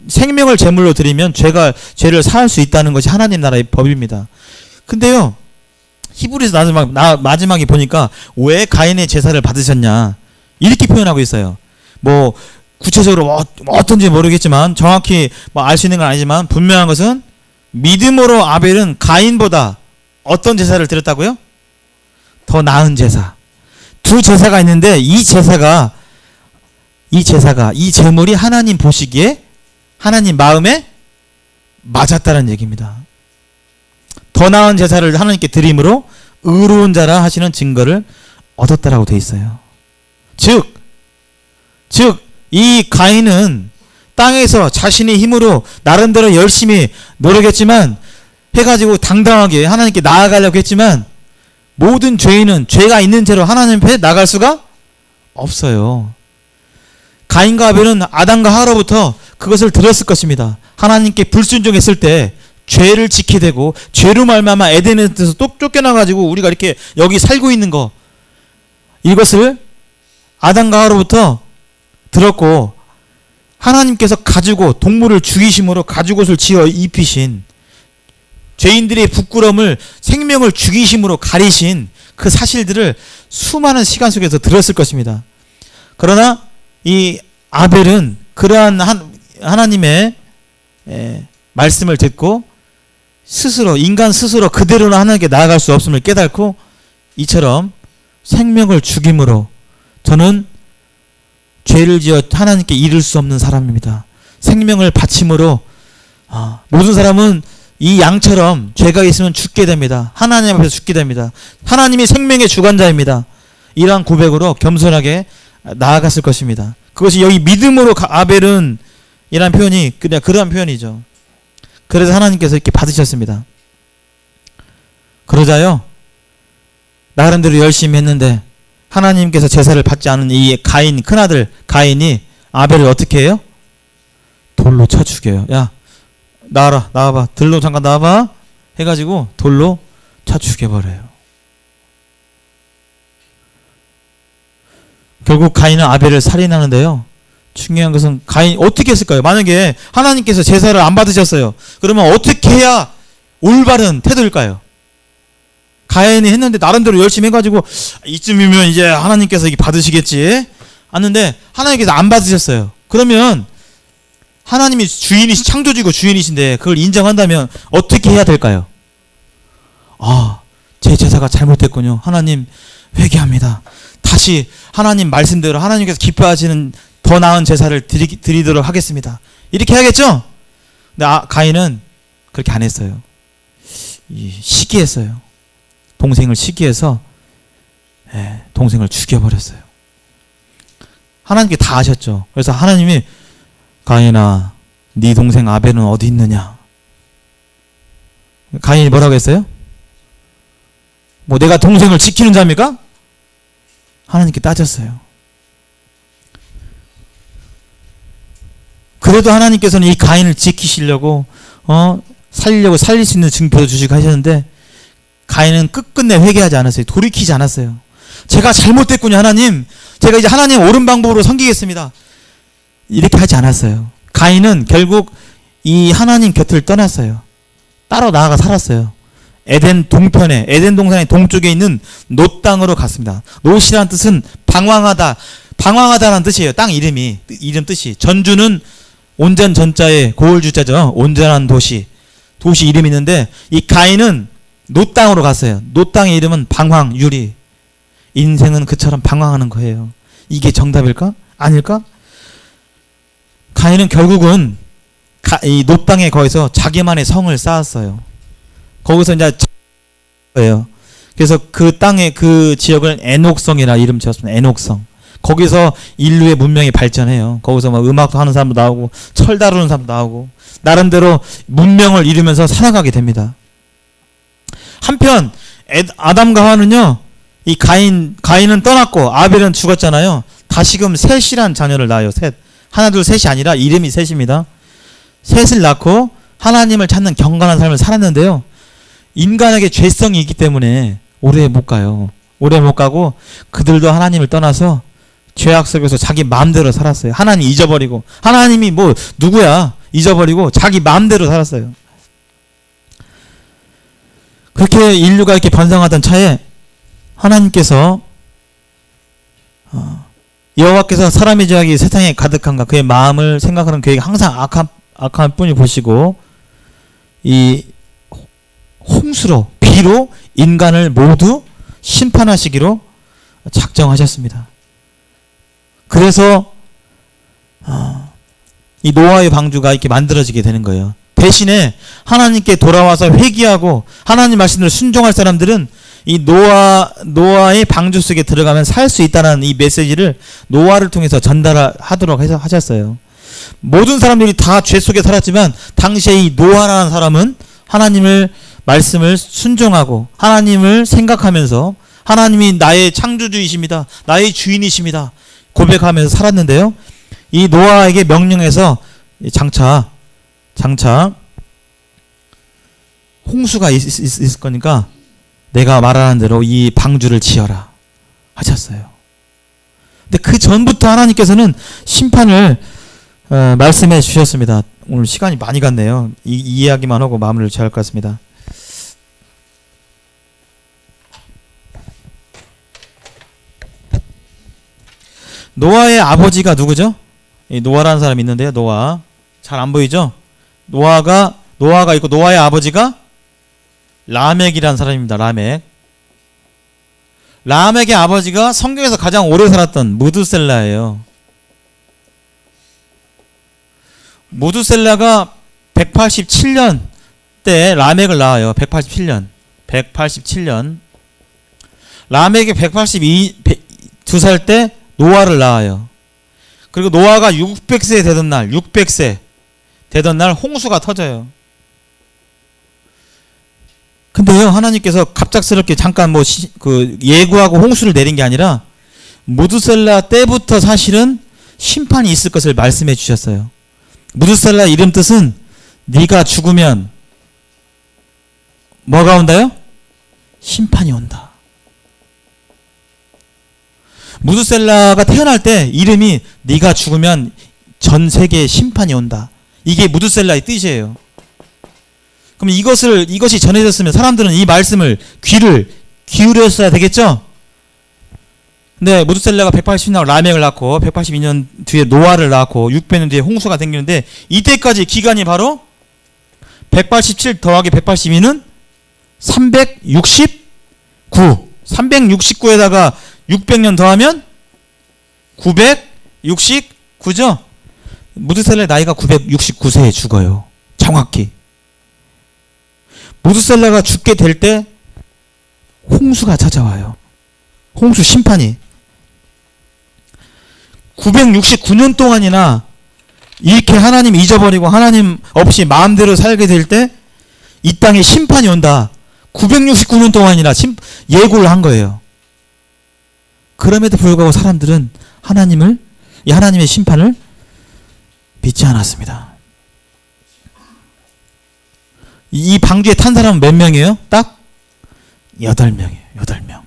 생명을 제물로 드리면 죄를 사할 수 있다는 것이 하나님 나라의 법입니다. 근데요, 히브리서 마지막에 보니까 왜 가인의 제사를 받으셨냐 이렇게 표현하고 있어요. 뭐 구체적으로 어떤지 모르겠지만 정확히 알 수 있는 건 아니지만 분명한 것은 믿음으로 아벨은 가인보다 어떤 제사를 드렸다고요? 더 나은 제사. 두 제사가 있는데 이 제물이 하나님 보시기에 하나님 마음에 맞았다는 얘기입니다. 더 나은 제사를 하나님께 드림으로 의로운 자라 하시는 증거를 얻었다라고 돼 있어요. 즉 이 가인은 땅에서 자신의 힘으로 나름대로 열심히 노력했지만 해가지고 당당하게 하나님께 나아가려고 했지만 모든 죄인은 죄가 있는 채로 하나님 앞에 나갈 수가 없어요. 가인과 아벨은 아담과 하와로부터 그것을 들었을 것입니다. 하나님께 불순종했을 때 죄를 지게 되고 죄로 말미암아 에덴에서 또 쫓겨나가지고 우리가 이렇게 여기 살고 있는 거 이것을 아담과 하와로부터 들었고 하나님께서 가지고 동물을 죽이심으로 가죽옷을 지어 입히신 죄인들의 부끄러움을 생명을 죽이심으로 가리신 그 사실들을 수많은 시간 속에서 들었을 것입니다. 그러나 이 아벨은 그러한 하나님의 말씀을 듣고 인간 스스로 그대로는 하나님께 나아갈 수 없음을 깨닫고 이처럼 생명을 죽임으로 저는 죄를 지어 하나님께 이를 수 없는 사람입니다. 생명을 바침으로 모든 사람은 이 양처럼 죄가 있으면 죽게 됩니다. 하나님 앞에서 죽게 됩니다. 하나님이 생명의 주관자입니다. 이러한 고백으로 겸손하게 나아갔을 것입니다. 그것이 여기 믿음으로 아벨은 이란 표현이 그냥 그러한 표현이죠. 그래서 하나님께서 이렇게 받으셨습니다. 그러자요, 나름대로 열심히 했는데 하나님께서 제사를 받지 않은 이 가인, 큰아들 가인이 아벨을 어떻게 해요? 돌로 쳐 죽여요. 야, 나와봐. 들로 잠깐 나와봐. 해가지고 돌로 쳐 죽여버려요. 결국 가인은 아벨을 살인하는데요. 중요한 것은 가인 어떻게 했을까요? 만약에 하나님께서 제사를 안 받으셨어요. 그러면 어떻게 해야 올바른 태도일까요? 가인이 했는데 나름대로 열심히 해가지고 이쯤이면 이제 하나님께서 이게 받으시겠지. 했는데 하나님께서 안 받으셨어요. 그러면 하나님이 창조주고 주인이신데 그걸 인정한다면 어떻게 해야 될까요? 아, 제 제사가 잘못됐군요. 하나님 회개합니다. 다시 하나님 말씀대로 하나님께서 기뻐하시는 더 나은 제사를 드리도록 하겠습니다. 이렇게 해야겠죠? 근데 가인은 그렇게 안 했어요. 시기했어요. 동생을 시기해서 동생을 죽여버렸어요. 하나님께 다 아셨죠. 그래서 하나님이 가인아, 네 동생 아벨은 어디 있느냐? 가인이 뭐라고 했어요? 뭐 내가 동생을 지키는 자입니까? 하나님께 따졌어요. 그래도 하나님께서는 이 가인을 지키시려고 살릴 수 있는 증표도 주시고 하셨는데 가인은 끝끝내 회개하지 않았어요. 돌이키지 않았어요. 제가 잘못됐군요, 하나님. 제가 이제 하나님 옳은 방법으로 섬기겠습니다. 이렇게 하지 않았어요. 가인은 결국 이 하나님 곁을 떠났어요. 따로 나아가 살았어요. 에덴 동편에, 에덴 동산의 동쪽에 있는 놋 땅으로 갔습니다. 놋이라는 뜻은 방황하다라는 뜻이에요. 땅 이름 뜻이. 전주는 온전 전자에 고을 주자죠. 온전한 도시 이름이 있는데 이 가인은 놋 땅으로 갔어요. 놋 땅의 이름은 방황, 유리. 인생은 그처럼 방황하는 거예요. 이게 정답일까? 아닐까? 가인은 결국은 이 놋 땅에 거기서 자기만의 성을 쌓았어요. 거기서 이제 거예요. 그래서 그 땅의 그 지역을 에녹성이라 이름 지었습니다. 에녹성. 거기서 인류의 문명이 발전해요. 거기서 막 음악도 하는 사람도 나오고 철 다루는 사람도 나오고 나름대로 문명을 이루면서 살아가게 됩니다. 한편 아담과 하와는요, 이 가인은 떠났고 아벨은 죽었잖아요. 다시금 셋이란 자녀를 낳아요. 셋. 하나 둘 셋이 아니라 이름이 셋입니다. 셋을 낳고 하나님을 찾는 경건한 삶을 살았는데요. 인간에게 죄성이 있기 때문에 오래 못 가요. 오래 못 가고 그들도 하나님을 떠나서 죄악 속에서 자기 마음대로 살았어요. 하나님 잊어버리고, 하나님이 뭐 누구야 잊어버리고 자기 마음대로 살았어요. 그렇게 인류가 이렇게 번성하던 차에 하나님께서 여호와께서 사람의 죄악이 세상에 가득한가 그의 마음을 생각하는 계획이 항상 악한 뿐이 보시고 이 홍수로 비로 인간을 모두 심판하시기로 작정하셨습니다. 그래서 이 노아의 방주가 이렇게 만들어지게 되는 거예요. 대신에 하나님께 돌아와서 회개하고 하나님 말씀을 순종할 사람들은 이 노아의 방주 속에 들어가면 살 수 있다는 이 메시지를 노아를 통해서 전달하도록 하셨어요. 모든 사람들이 다 죄 속에 살았지만 당시에 이 노아라는 사람은 하나님을 말씀을 순종하고 하나님을 생각하면서 하나님이 나의 창조주이십니다. 나의 주인이십니다. 고백하면서 살았는데요. 이 노아에게 명령해서 장차 홍수가 있을 거니까 내가 말하는 대로 이 방주를 지어라 하셨어요. 근데 그 전부터 하나님께서는 심판을 말씀해 주셨습니다. 오늘 시간이 많이 갔네요. 이 이야기만 하고 마무리를 지어야 할 것 같습니다. 노아의 아버지가 누구죠? 이 노아라는 사람이 있는데요. 노아. 잘 안 보이죠? 노아가 있고 노아의 아버지가 라멕이라는 사람입니다. 라멕의 아버지가 성경에서 가장 오래 살았던 무두셀라예요. 무두셀라가 187년 때 라멕을 낳아요. 187년. 라멕이 182살 때 노아를 낳아요. 그리고 노아가 600세 되던 날, 600세 되던 날 홍수가 터져요. 근데요, 하나님께서 갑작스럽게 잠깐 예고하고 홍수를 내린 게 아니라 무드셀라 때부터 사실은 심판이 있을 것을 말씀해 주셨어요. 무드셀라 이름 뜻은 네가 죽으면 뭐가 온다요? 심판이 온다. 무드셀라가 태어날 때 이름이 네가 죽으면 전 세계에 심판이 온다. 이게 무드셀라의 뜻이에요. 그럼 이것이 전해졌으면 사람들은 이 말씀을 귀를 기울였어야 되겠죠? 근데 무드셀라가 180년 라멕을 낳고 182년 뒤에 노아를 낳고 600년 뒤에 홍수가 생기는데 이때까지 기간이 바로 187 더하기 182는 369. 369에다가 600년 더하면 969죠? 무드셀라의 나이가 969세에 죽어요. 정확히. 무드셀라가 죽게 될 때 홍수가 찾아와요. 홍수 심판이. 969년 동안이나 이렇게 하나님 잊어버리고 하나님 없이 마음대로 살게 될 때 이 땅에 심판이 온다. 969년 동안이나 예고를 한 거예요. 그럼에도 불구하고 사람들은 하나님의 심판을 믿지 않았습니다. 이 방주에 탄 사람은 몇 명이에요? 딱 8명이에요. 8명.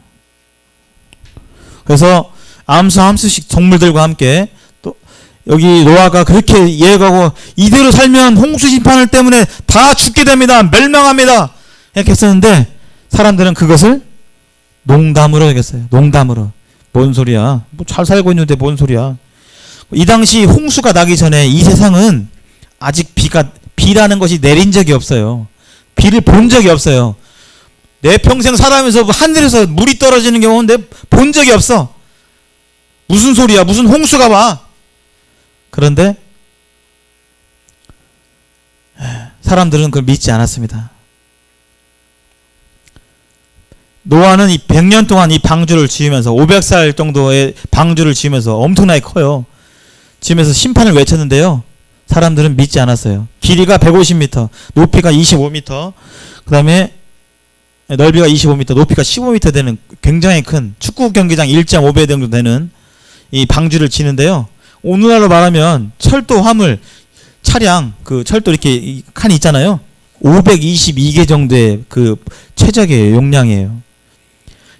그래서 암수씩 동물들과 함께 또 여기 노아가 그렇게 예고하고 이대로 살면 홍수 심판을 때문에 다 죽게 됩니다. 멸망합니다. 이렇게 했었는데 사람들은 그것을 농담으로 여겼어요. 농담으로. 뭔 소리야. 뭐 잘 살고 있는데 뭔 소리야. 이 당시 홍수가 나기 전에 이 세상은 아직 비라는 것이 내린 적이 없어요. 비를 본 적이 없어요. 내 평생 살아가면서 하늘에서 물이 떨어지는 경우는 내가 본 적이 없어. 무슨 소리야? 무슨 홍수가 와? 그런데 사람들은 그걸 믿지 않았습니다. 노아는 이 100년 동안 이 방주를 지으면서 500살 정도의 방주를 지으면서 엄청나게 커요. 지으면서 심판을 외쳤는데요. 사람들은 믿지 않았어요. 길이가 150m, 높이가 25m, 그 다음에 넓이가 25m, 높이가 15m 되는 굉장히 큰 축구 경기장 1.5배 정도 되는 이 방주를 지는데요. 오늘날로 말하면 철도 화물 차량 그 철도 이렇게 칸이 있잖아요. 522개 정도의 그 최적의 용량이에요.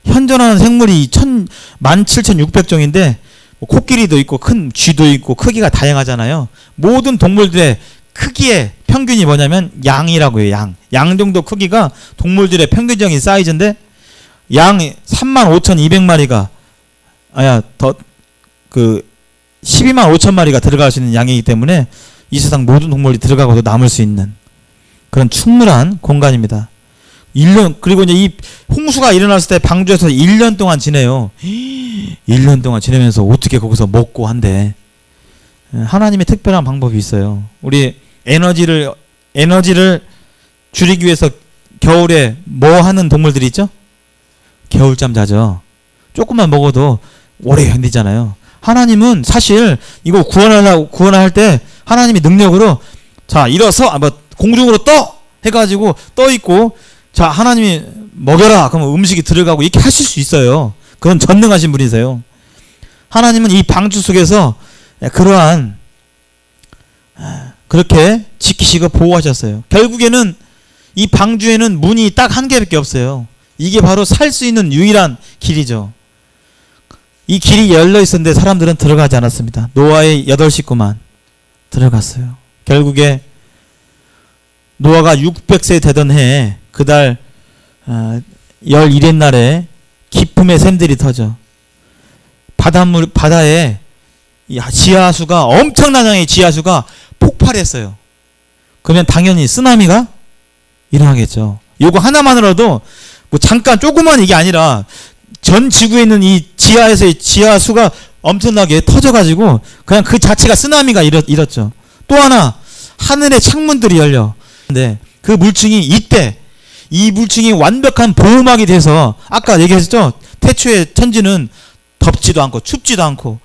현존하는 생물이 17,600종인데 코끼리도 있고 큰 쥐도 있고 크기가 다양하잖아요. 모든 동물들의 크기의 평균이 뭐냐면 양이라고 해요. 양 정도 크기가 동물들의 평균적인 사이즈인데 양 35,200마리가 12만 5천 마리가 들어갈 수 있는 양이기 때문에 이 세상 모든 동물이 들어가고도 남을 수 있는 그런 충분한 공간입니다. 1년, 그리고 이제 이 홍수가 일어났을 때 방주에서 1년 동안 지내요. 1년 동안 지내면서 어떻게 거기서 먹고 한대. 하나님의 특별한 방법이 있어요. 우리 에너지를 줄이기 위해서 겨울에 뭐 하는 동물들이 있죠? 겨울잠 자죠. 조금만 먹어도 오래 견디잖아요. 하나님은 사실 이거 구원할 때 하나님이 능력으로 자 일어서 공중으로 떠 해가지고 떠 있고 자 하나님이 먹여라 그러면 음식이 들어가고 이렇게 하실 수 있어요. 그건 전능하신 분이세요. 하나님은 이 방주 속에서 그러한 그렇게 지키시고 보호하셨어요. 결국에는 이 방주에는 문이 딱 한 개밖에 없어요. 이게 바로 살 수 있는 유일한 길이죠. 이 길이 열려 있었는데 사람들은 들어가지 않았습니다. 노아의 8식구만 들어갔어요. 결국에 노아가 600세 되던 해에 그달 11일 날에 기품의 샘들이 터져 바다에 지하수가 엄청난 양의 지하수가 폭발했어요. 그러면 당연히 쓰나미가 일어나겠죠. 요거 하나만으로도 뭐 잠깐 조그만 이게 아니라 전 지구에 있는 이 지하에서의 지하수가 엄청나게 터져가지고 그냥 그 자체가 쓰나미가 일었죠. 또 하나 하늘의 창문들이 열려. 근데 그 물층이 이 물층이 완벽한 보호막이 돼서 아까 얘기했죠. 태초의 천지는 덥지도 않고 춥지도 않고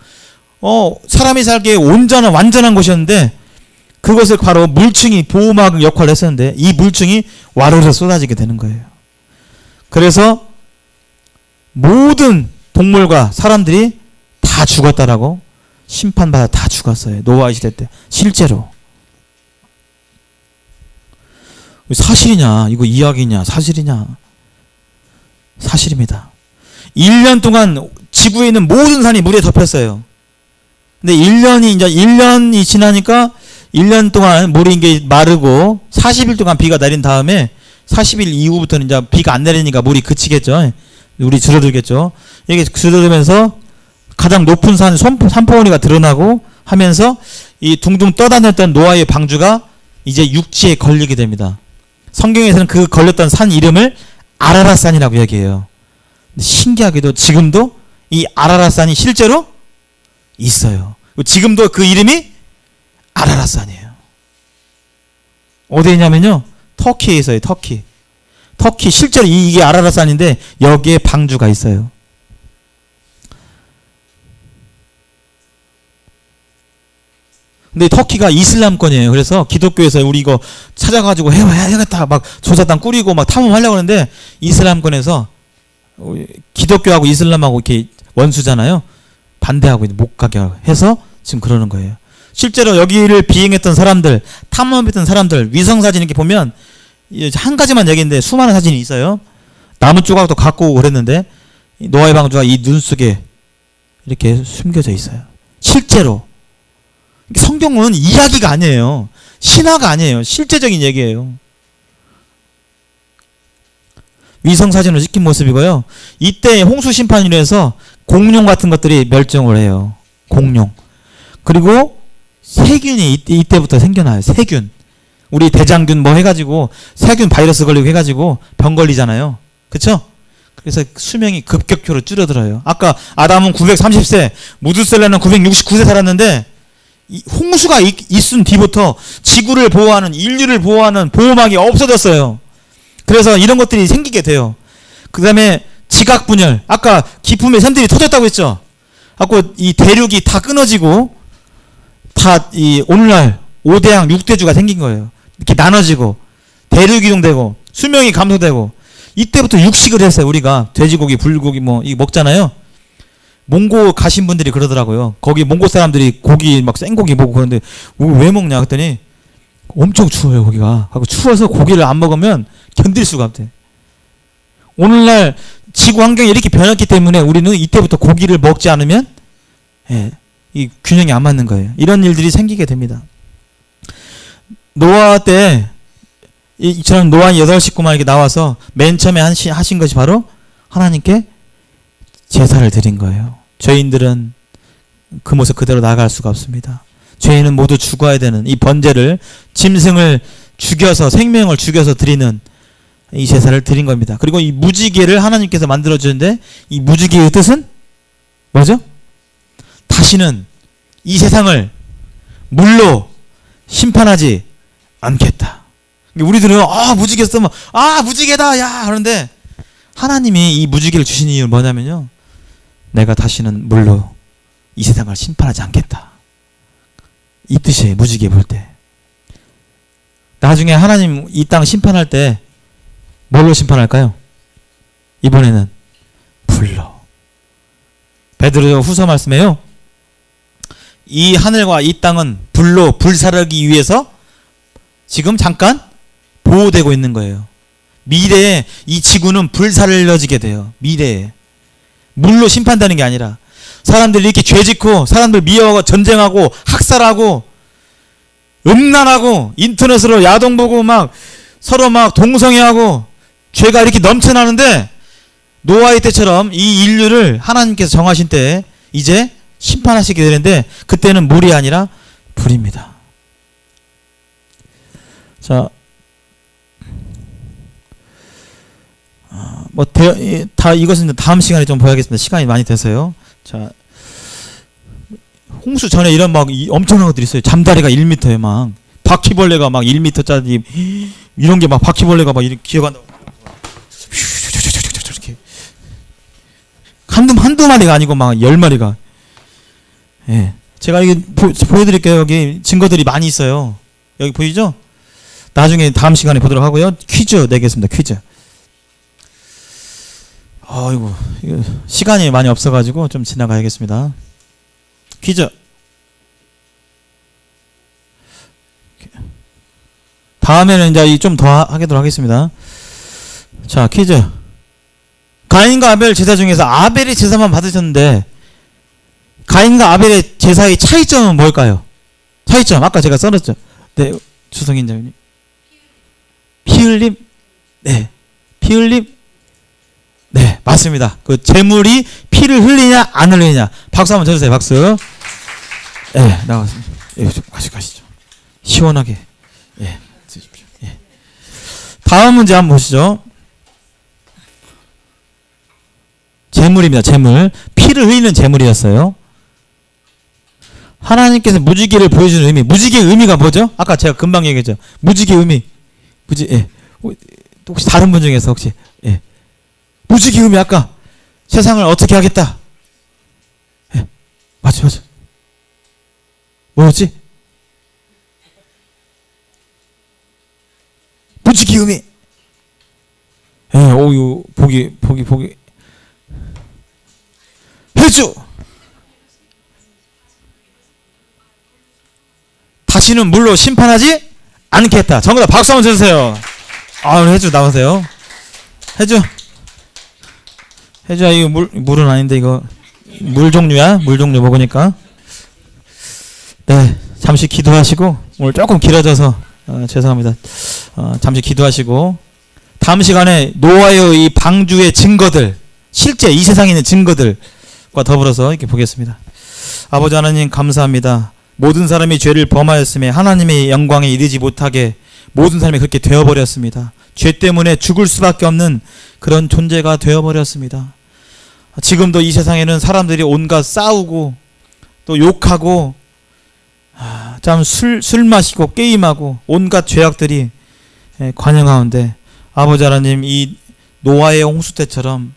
사람이 살기에 완전한 곳이었는데 그것을 바로 물층이 보호막 역할을 했었는데 이 물층이 와르르 쏟아지게 되는 거예요. 그래서 모든 동물과 사람들이 다 죽었다라고 심판받아 다 죽었어요. 노아의 시대 때 실제로. 사실이냐 이거 이야기냐 사실이냐 사실입니다. 1년 동안 지구에 있는 모든 산이 물에 덮였어요. 근데 1년이 지나니까 1년 동안 물이 이게 마르고 40일 동안 비가 내린 다음에 40일 이후부터는 이제 비가 안 내리니까 물이 그치겠죠. 물이 줄어들겠죠. 이게 줄어들면서 가장 높은 산포우리가 드러나고 하면서 이 둥둥 떠다녔던 노아의 방주가 이제 육지에 걸리게 됩니다. 성경에서는 그 걸렸던 산 이름을 아라랏산이라고 얘기해요. 신기하게도 지금도 이 아라랏산이 실제로 있어요. 지금도 그 이름이 아라랏산이에요. 어디에 있냐면요. 터키에 있어요. 터키 실제로 이게 아라랏산인데 여기에 방주가 있어요. 근데 터키가 이슬람권이에요. 그래서 기독교에서 우리 이거 찾아가지고 해야겠다 막 조사단 꾸리고 막 탐험하려고 하는데 이슬람권에서 기독교하고 이슬람하고 이렇게 원수잖아요. 반대하고 못 가게 해서 지금 그러는 거예요. 실제로 여기를 비행했던 사람들, 탐험했던 사람들 위성사진 이렇게 보면 한 가지만 얘기인데 수많은 사진이 있어요. 나무 조각도 갖고 오고 그랬는데 노아의 방주가 이 눈 속에 이렇게 숨겨져 있어요. 실제로. 성경은 이야기가 아니에요. 신화가 아니에요. 실제적인 얘기예요. 위성사진으로 찍힌 모습이고요. 이때 홍수 심판으로 해서 공룡 같은 것들이 멸종을 해요. 공룡. 그리고 세균이 이때부터 생겨나요. 세균. 우리 대장균 뭐 해가지고 세균 바이러스 걸리고 해가지고 병 걸리잖아요. 그쵸? 그래서 수명이 급격적으로 줄어들어요. 아까 아담은 930세, 무드셀라는 969세 살았는데 이 홍수가 있은 뒤부터 지구를 보호하는 인류를 보호하는 보호막이 없어졌어요. 그래서 이런 것들이 생기게 돼요. 그 다음에 지각분열. 아까 기품의 샘들이 터졌다고 했죠. 아까 이 대륙이 다 끊어지고 다 이 오늘날 5대양 6대주가 생긴 거예요. 이렇게 나눠지고 대륙 이동되고 수명이 감소되고 이때부터 육식을 했어요. 우리가 돼지고기, 불고기 뭐 이거 먹잖아요. 몽고 가신 분들이 그러더라고요. 거기 몽고 사람들이 고기 막 생고기 먹고 그러는데 왜 먹냐 그랬더니 엄청 추워요 거기가. 하고 추워서 고기를 안 먹으면 견딜 수가 없대. 오늘날 지구 환경이 이렇게 변했기 때문에 우리는 이때부터 고기를 먹지 않으면 이 균형이 안 맞는 거예요. 이런 일들이 생기게 됩니다. 노아 때 이처럼 노아 8식구만 이렇게 나와서 맨 처음에 하신 것이 바로 하나님께 제사를 드린 거예요. 죄인들은 그 모습 그대로 나아갈 수가 없습니다. 죄인은 모두 죽어야 되는 이 번제를 짐승을 죽여서 생명을 죽여서 드리는 이 제사를 드린 겁니다. 그리고 이 무지개를 하나님께서 만들어 주는데 이 무지개의 뜻은 뭐죠? 다시는 이 세상을 물로 심판하지 않겠다. 우리들은 무지개 쓰면 무지개다 야 하는데 하나님이 이 무지개를 주신 이유는 뭐냐면요. 내가 다시는 물로 이 세상을 심판하지 않겠다. 이 뜻이에요. 무지개 볼 때. 나중에 하나님 이 땅 심판할 때 뭘로 심판할까요? 이번에는 불로. 베드로 후서 말씀에요. 이 하늘과 이 땅은 불로 불사르기 위해서 지금 잠깐 보호되고 있는 거예요. 미래에 이 지구는 불살려지게 돼요. 미래에. 물로 심판되는 게 아니라 사람들이 이렇게 죄짓고 사람들 미워하고 전쟁하고 학살하고 음란하고 인터넷으로 야동 보고 막 서로 막 동성애하고 죄가 이렇게 넘쳐나는데 노아의 때처럼 이 인류를 하나님께서 정하신 때에 이제 심판하시게 되는데 그때는 물이 아니라 불입니다. 자, 이것은 다음 시간에 좀 봐야겠습니다. 시간이 많이 돼서요. 자, 홍수 전에 이런 막 엄청난 것들이 있어요. 잠다리가 1m에 막 바퀴벌레가 막 1m짜리 이런 게 막 바퀴벌레가 막 이렇게 기어간다고 이렇게 한두 마리가 아니고 막 10마리가. 예. 제가 이게 보여드릴게요. 여기 증거들이 많이 있어요. 여기 보이죠? 나중에 다음 시간에 보도록 하고요. 퀴즈 내겠습니다. 퀴즈. 이거 시간이 많이 없어가지고 좀 지나가야겠습니다. 퀴즈. 다음에는 이제 좀 더 하도록 하겠습니다. 자, 퀴즈. 가인과 아벨 제사 중에서 아벨이 제사만 받으셨는데 가인과 아벨의 제사의 차이점은 뭘까요? 차이점 아까 제가 써놨죠. 네, 주성인 장님. 피 흘림? 네. 피 흘림? 네, 맞습니다. 그 제물이 피를 흘리냐 안 흘리냐. 박수 한번 쳐주세요. 박수. 네, 나왔습니다. 예, 가시죠. 시원하게. 예, 드십시오. 예. 다음 문제 한번 보시죠. 제물입니다. 제물. 피를 흘리는 제물이었어요. 하나님께서 무지개를 보여주는 의미. 무지개의 의미가 뭐죠? 아까 제가 금방 얘기했죠. 무지개의 의미. 예. 혹시 다른 분 중에서 혹시 예. 무지개의 의미 아까 세상을 어떻게 하겠다. 예. 맞죠. 뭐였지? 무지개의 의미. 예. 오유 보기. 해주. 다시는 물로 심판하지 않겠다. 정답. 박수 한번 쳐주세요. 해주 나오세요. 해주야, 이거 물은 아닌데 이거 물 종류야? 물 종류 먹으니까. 네, 잠시 기도하시고 오늘 조금 길어져서 죄송합니다. 잠시 기도하시고 다음 시간에 노아의 이 방주의 증거들, 실제 이 세상에 있는 증거들과 더불어서 이렇게 보겠습니다. 아버지 하나님 감사합니다. 모든 사람이 죄를 범하였음에 하나님의 영광에 이르지 못하게 모든 사람이 그렇게 되어버렸습니다. 죄 때문에 죽을 수밖에 없는 그런 존재가 되어버렸습니다. 지금도 이 세상에는 사람들이 온갖 싸우고 또 욕하고 참 술 마시고 게임하고 온갖 죄악들이 관영 가운데 아버지 하나님 이 노아의 홍수 때처럼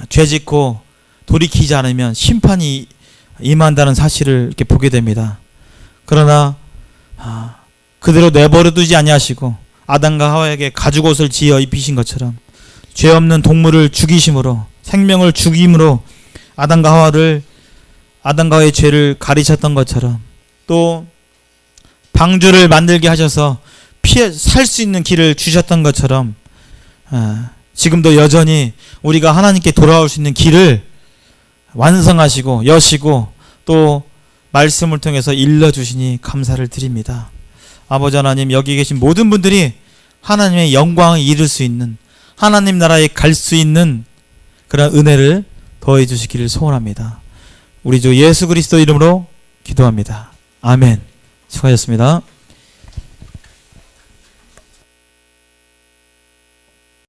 죄짓고 돌이키지 않으면 심판이 임한다는 사실을 이렇게 보게 됩니다. 그러나 그대로 내버려 두지 아니하시고 아담과 하와에게 가죽옷을 지어 입히신 것처럼 죄 없는 동물을 죽이심으로 생명을 죽임으로 아담과 하와의 죄를 가리셨던 것처럼 또 방주를 만들게 하셔서 살 수 있는 길을 주셨던 것처럼 지금도 여전히 우리가 하나님께 돌아올 수 있는 길을 완성하시고 여시고 또 말씀을 통해서 일러주시니 감사를 드립니다. 아버지 하나님, 여기 계신 모든 분들이 하나님의 영광을 이룰 수 있는, 하나님 나라에 갈 수 있는 그런 은혜를 더해 주시기를 소원합니다. 우리 주 예수 그리스도 이름으로 기도합니다. 아멘. 수고하셨습니다.